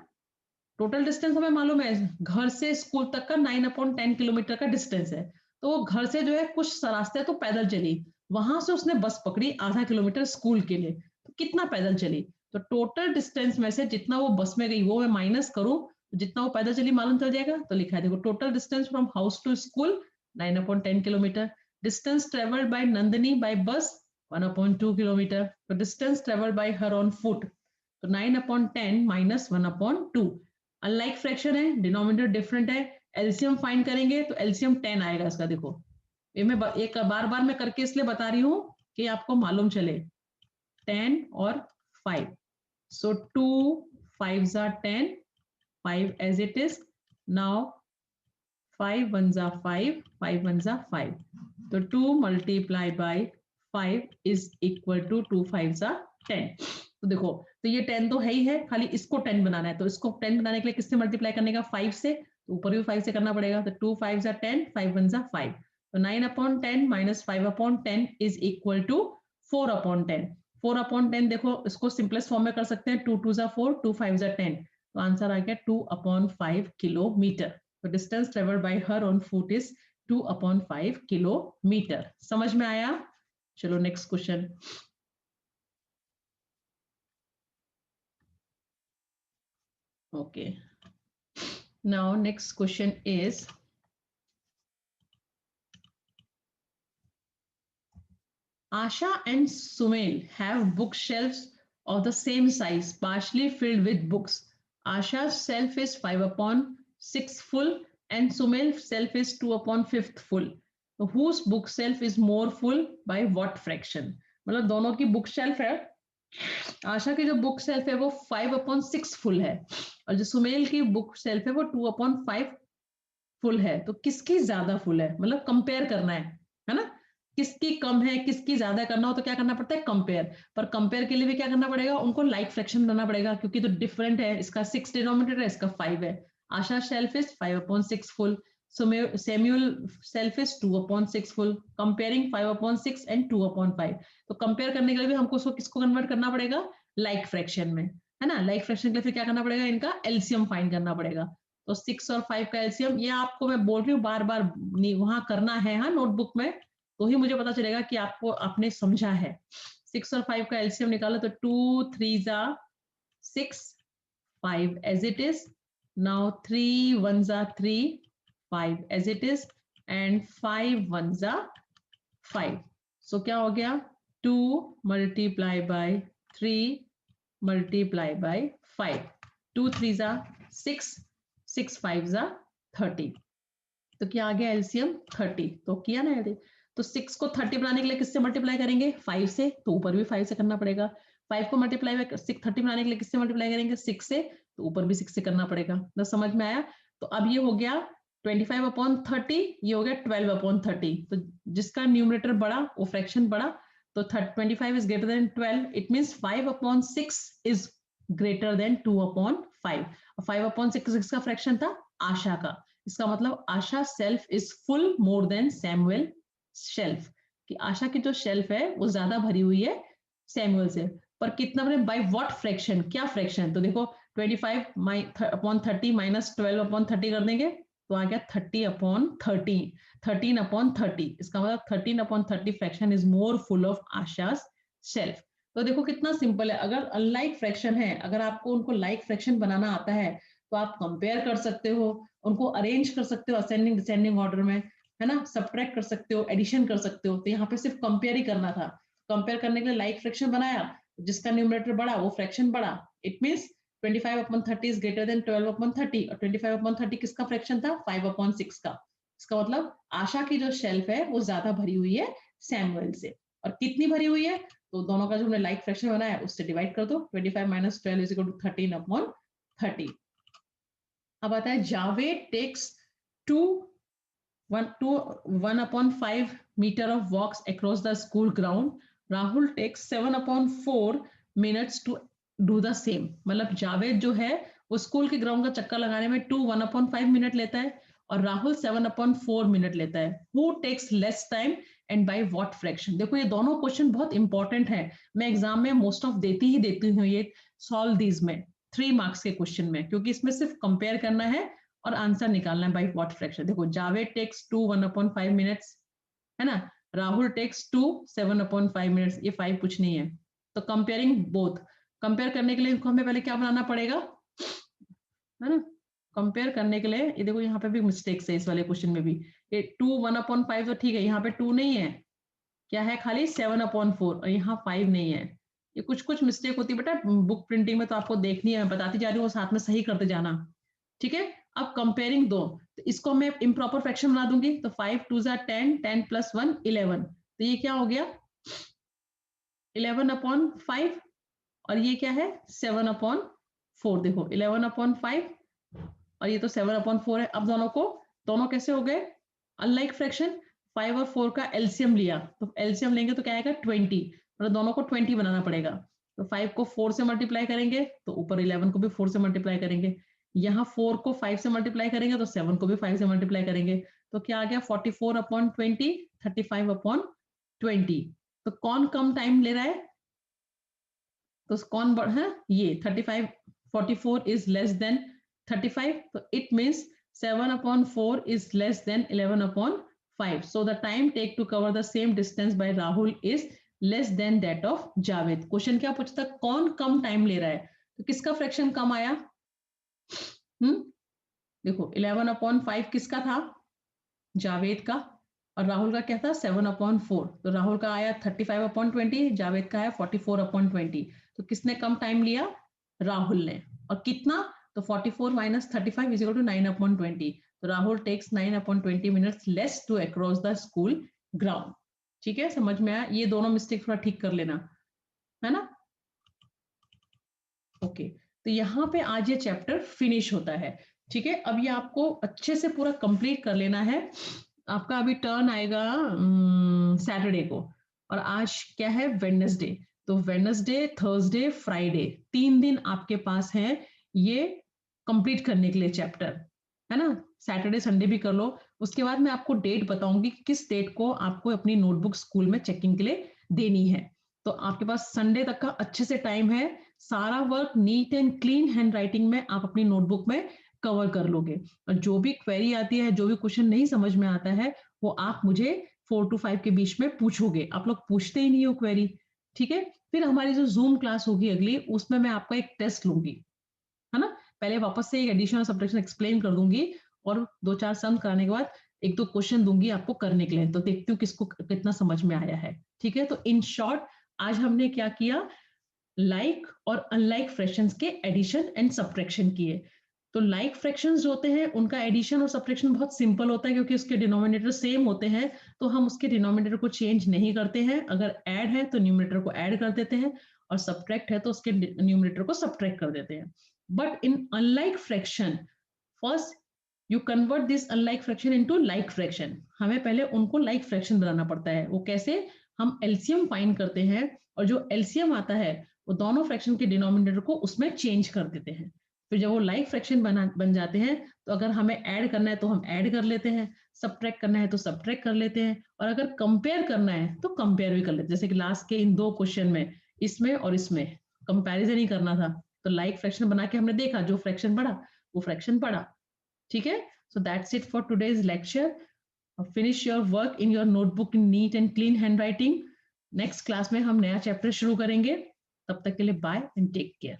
टोटल डिस्टेंस हमें मालूम है, घर से स्कूल तक का 9/10 किलोमीटर का डिस्टेंस है, तो वो घर से जो है कुछ रास्ते तो पैदल चली, वहां से उसने बस पकड़ी ½ किलोमीटर स्कूल के लिए, तो कितना पैदल चली, तो टोटल डिस्टेंस में से जितना वो बस में गई वो मैं माइनस करूं, जितना वो पैदल चली मालूम चल जाएगा, तो लिखा है देखो, total distance from house to school 9/10 kilometre, distance travelled by Nandini by bus 1/2 kilometre, तो distance travelled by her on foot, तो 9/10 माइनस 1/2। अनलाइक फ्रैक्शन है, डिनोमिनेटर डिफरेंट है, एलसीएम फाइंड करेंगे तो एलसीएम 10 आएगा इसका। देखो ये मैं एक बार बार मैं करके इसलिए बता रही हूँ कि आपको मालूम चले, 10 और 5, सो 2 5 * 10, 5 as it is, now 5 1 * 5, 5 1 * 5, तो 2 multiplied by 5 is equal to 2 5 * 10। तो देखो, तो ये 10 तो है ही है, खाली इसको 10 बनाना है, तो इसको 10 बनाने के लिए किससे मल्टीप्लाई करने का, 5 से, तो ऊपर भी 5 से करना पड़ेगा, तो 2 5 * 10, 5 1 * 5, तो 9/10 माइनस 5/10 इज इक्वल टू 4/10। 4/10 देखो इसको सिंपलेस्ट फॉर्म में कर सकते हैं, 2 2 * 4, 2 5 * 10, तो आंसर आ गया 2/5 किलोमीटर। तो distance travelled by her on foot is 2/5 kilometre. समझ में आया? चलो next question. Okay, now next question is, Asha and Sumail have bookshelves of the same size, partially filled with books. Asha's shelf is 5/6 full and Sumail's shelf is 2/5 full. So whose bookshelf is more full by what fraction? मतलब दोनों की book shelf है, आशा की जो book shelf है वो 5/6 full है और जो सुमेल की बुक शेल्फ है वो 2/5 फुल है। तो किसकी ज्यादा फुल है, मतलब कंपेयर करना है ना, किसकी कम है किसकी ज्यादा करना हो तो क्या करना पड़ता है, कंपेयर। पर कंपेयर के लिए भी क्या करना पड़ेगा, उनको लाइक फ्रैक्शन बनाना पड़ेगा क्योंकि तो डिफरेंट है, इसका 6 डिनोमिनेटर है, इसका 5 है। Asha shelf is 5/6 full, Samuel self is 2/6 full, comparing 5/6 and 2/5। तो कंपेयर करने के लिए भी हमको उसको किसको कन्वर्ट करना पड़ेगा, लाइक फ्रैक्शन में, है ना। लाइक फ्रैक्शन के लिए फिर क्या करना पड़ेगा, इनका एलसीएम फाइंड करना पड़ेगा। तो 6 और 5 का एलसीएम, ये आपको मैं बोल रही हूँ बार बार वहां करना है, हाँ नोटबुक में, तो ही मुझे पता चलेगा कि आपको आपने समझा है। 6 और 5 का एलसीएम निकालो तो 2 3 6, 5 as it is, now 3 1 3, 5 as it is, and 5 1 5। so क्या हो गया, 2 multiply by 3 multiply by 5, 2 3 6, 6 5 30। तो क्या आ गया एलसीएम 30। तो किया ना यदि, तो 6 को 30 बनाने के लिए किससे मल्टीप्लाई करेंगे, 5 से, तो ऊपर भी 5 से करना पड़ेगा। 5 को मल्टीप्लाई 30 बनाने के लिए किससे मल्टीप्लाई करेंगे, 6 से, तो ऊपर भी 6 से करना पड़ेगा। तो समझ में आया। तो अब ये हो गया 25/30, ये हो गया 12/30। तो जिसका न्यूमरेटर बड़ा वो फ्रैक्शन बड़ा, तो 25 is greater than 12, it means 5/6 is greater than 2/5। 5/6 किसका फ्रैक्शन था, आशा का। इसका मतलब Asha shelf is full more than Samuel shelf, कि आशा की जो शेल्फ है वो ज्यादा भरी हुई है सैमुअल से। पर कितना बने, बाय व्हाट फ्रैक्शन, क्या फ्रैक्शन, तो देखो 25/30 माइनस 12/30 कर देंगे तो आ गया 30/30, 13/30। इसका मतलब 13/30 fraction is more full of Asha's shelf. तो देखो कितना सिंपल है। अगर अनलाइक फ्रैक्शन है, अगर आपको उनको लाइक फ्रैक्शन बनाना आता है तो आप कंपेयर कर सकते हो, उनको अरेंज कर सकते हो असेंडिंग डिसेंडिंग ऑर्डर में, है ना, सबट्रैक्ट कर सकते हो, एडिशन कर सकते हो। तो यहाँ पे सिर्फ कंपेयर ही करना था। कंपेयर करने के लिए लाइक फ्रैक्शन बनाया, जिसका न्यूमरेटर बड़ा वो फ्रैक्शन बड़ा, it means 25/30 is greater then 12/30। और 25/30 किसका फ्रैक्शन था, 5/6 का। इसका मतलब आशा की जो शेल्फ है वो ज्यादा भरी हुई है सैमुअल से। और कितनी भरी हुई है, तो दोनों का जो हमने लाइक फ्रैक्शन बनाया उससे डिवाइड कर दो, 25 - 12 इज इक्वल टू 13/30। अब आता है Javed takes 1/5 meter of walks across the school ground. Rahul takes 7/4 minutes to do the same। मतलब जावेद जो है वो स्कूल के ग्राउंड का चक्कर लगाने में 1/5 मिनट लेता है और राहुल 7/4 मिनट लेता है। Who takes less time and by what fraction. देखो ये दोनों क्वेश्चन बहुत इंपॉर्टेंट है, मैं एग्जाम में मोस्ट ऑफ देती हूँ ये, सॉल्व दीज में 3 मार्क्स के क्वेश्चन में, क्योंकि इसमें सिर्फ कंपेयर करना है और आंसर निकालना है बाय व्हाट फ्रैक्शन। देखो जावेद टेक्स 1/5 मिनट्स, है ना, राहुल टेक्स 7/5 मिनट्स, ये 5 कुछ नहीं है। तो कंपेयरिंग बोथ, कंपेयर करने के लिए हमें पहले क्या बनाना पड़ेगा, है ना, कंपेयर करने के लिए ये देखो यहाँ पे भी मिस्टेक्स है इस वाले क्वेश्चन में भी। ये 1/5 तो ठीक है, यहाँ पे 2 नहीं है, क्या है, खाली 7/4, और यहाँ 5 नहीं है। ये कुछ कुछ मिस्टेक होती है बेटा बुक प्रिंटिंग में, तो आपको देखनी है, मैं बताती जा रही हूँ, साथ में सही करते जाना, ठीक है। अब कंपेयरिंग दो, तो इसको मैं इम्प्रॉपर फ्रैक्शन बना दूंगी, तो 5 2 10, 10 + 1 11। तो ये क्या हो गया 11/5, और ये क्या है 7/4। देखो 11/5 और ये तो 7/4 है। अब दोनों कैसे हो गए अनलाइक फ्रैक्शन। 5 और 4 का एलसीएम लिया, तो एलसीएम लेंगे तो क्या आएगा 20, मतलब दोनों को 20 बनाना पड़ेगा। तो 5 को 4 से मल्टीप्लाई करेंगे तो ऊपर 11 को भी 4 से मल्टीप्लाई करेंगे, यहाँ 4 को 5 से मल्टीप्लाई करेंगे तो 7 को भी 5 से मल्टीप्लाई करेंगे। तो क्या आ गया 44/20, 35/20। तो कौन कम टाइम ले रहा है, तो कौन बढ़ है, ये 35, 44 इज लेस देन 35, तो it means 7/4 is less than 11/5। So the time take to cover the same distance by Rahul is less than that of Javed। Question क्या पूछता है, कौन कम टाइम ले रहा है, तो किसका फ्रैक्शन कम आया, देखो 11/5 किसका था, जावेद का, और राहुल का क्या था 7/4, तो राहुल का आया 35/20, जावेद का आया 44/20। तो किसने कम टाइम लिया? राहुल ने। और कितना? तो 44 - 35 इज इक्वल टू 9/20। तो Rahul takes 9/20 minutes less to across the school ground. ठीक है, समझ में आया? ये दोनों मिस्टेक थोड़ा ठीक कर लेना, है ना? ओके, तो यहाँ पे आज ये चैप्टर फिनिश होता है। ठीक है, अब ये आपको अच्छे से पूरा कंप्लीट कर लेना है। आपका अभी टर्न आएगा सैटरडे को, और आज क्या है? वेडनेसडे। तो वेडनेसडे, थर्सडे, फ्राइडे, 3 दिन आपके पास है ये कंप्लीट करने के लिए चैप्टर, है ना? सैटरडे संडे भी कर लो। उसके बाद मैं आपको डेट बताऊंगी कि किस डेट को आपको अपनी नोटबुक स्कूल में चेकिंग के लिए देनी है। तो आपके पास संडे तक का अच्छे से टाइम है, सारा work neat and clean hand writing में आप अपनी नोटबुक में कवर कर लोगे। और जो भी क्वेरी आती है, जो भी क्वेश्चन नहीं समझ में आता है, वो आप मुझे 4 to 5 के बीच में पूछोगे। आप लोग पूछते ही नहीं हो क्वेरी, ठीक है? फिर हमारी जो जूम क्लास होगी अगली, उसमें मैं आपका एक टेस्ट लूंगी, है ना? पहले वापस से एक एडिशन और सब्ट्रैक्शन एक्सप्लेन कर दूंगी, और 2-4 सम कराने के बाद 1-2 क्वेश्चन दूंगी आपको करने के लिए। तो देखती हूँ किसको कितना समझ में आया है। ठीक है, तो इन शॉर्ट आज हमने क्या किया? लाइक और अनलाइक फ्रैक्शंस के एडिशन एंड सब्ट्रैक्शन किए। तो लाइक फ्रैक्शंस जो होते हैं उनका एडिशन और सब्ट्रैक्शन बहुत सिंपल होता है, क्योंकि उसके डिनोमिनेटर सेम होते हैं, तो हम उसके डिनोमिनेटर को चेंज नहीं करते हैं। अगर ऐड है तो न्यूमरेटर को ऐड कर देते हैं, और सब्ट्रैक्ट है तो उसके न्यूमरेटर को सब्ट्रैक्ट कर देते हैं। But in unlike fraction, first you convert this unlike fraction into like fraction. हमें पहले उनको लाइक फ्रैक्शन बनाना पड़ता है। वो कैसे? हम एलसीएम फाइंड करते हैं, और जो एलसीएम आता है वो दोनों फ्रैक्शन के डिनोमिनेटर को उसमें चेंज कर देते हैं। फिर जब वो लाइक फ्रैक्शन बन जाते हैं, तो अगर हमें ऐड करना है तो हम ऐड कर लेते हैं, सब्ट्रैक्ट करना है तो सब्ट्रैक्ट कर लेते हैं, और अगर कंपेयर करना है तो कंपेयर भी कर लेते हैं। जैसे कि लास्ट के इन 2 क्वेश्चन में, इसमें और इसमें कंपैरिजन ही करना था, तो लाइक फ्रैक्शन बना के हमने देखा, जो फ्रैक्शन बढ़ा वो फ्रैक्शन पढ़ा। ठीक है, so that's it for today's lecture. Finish your work in your notebook in neat and clean hand writing. Next class में हम नया चैप्टर शुरू करेंगे। तब तक के लिए बाय एंड टेक केयर।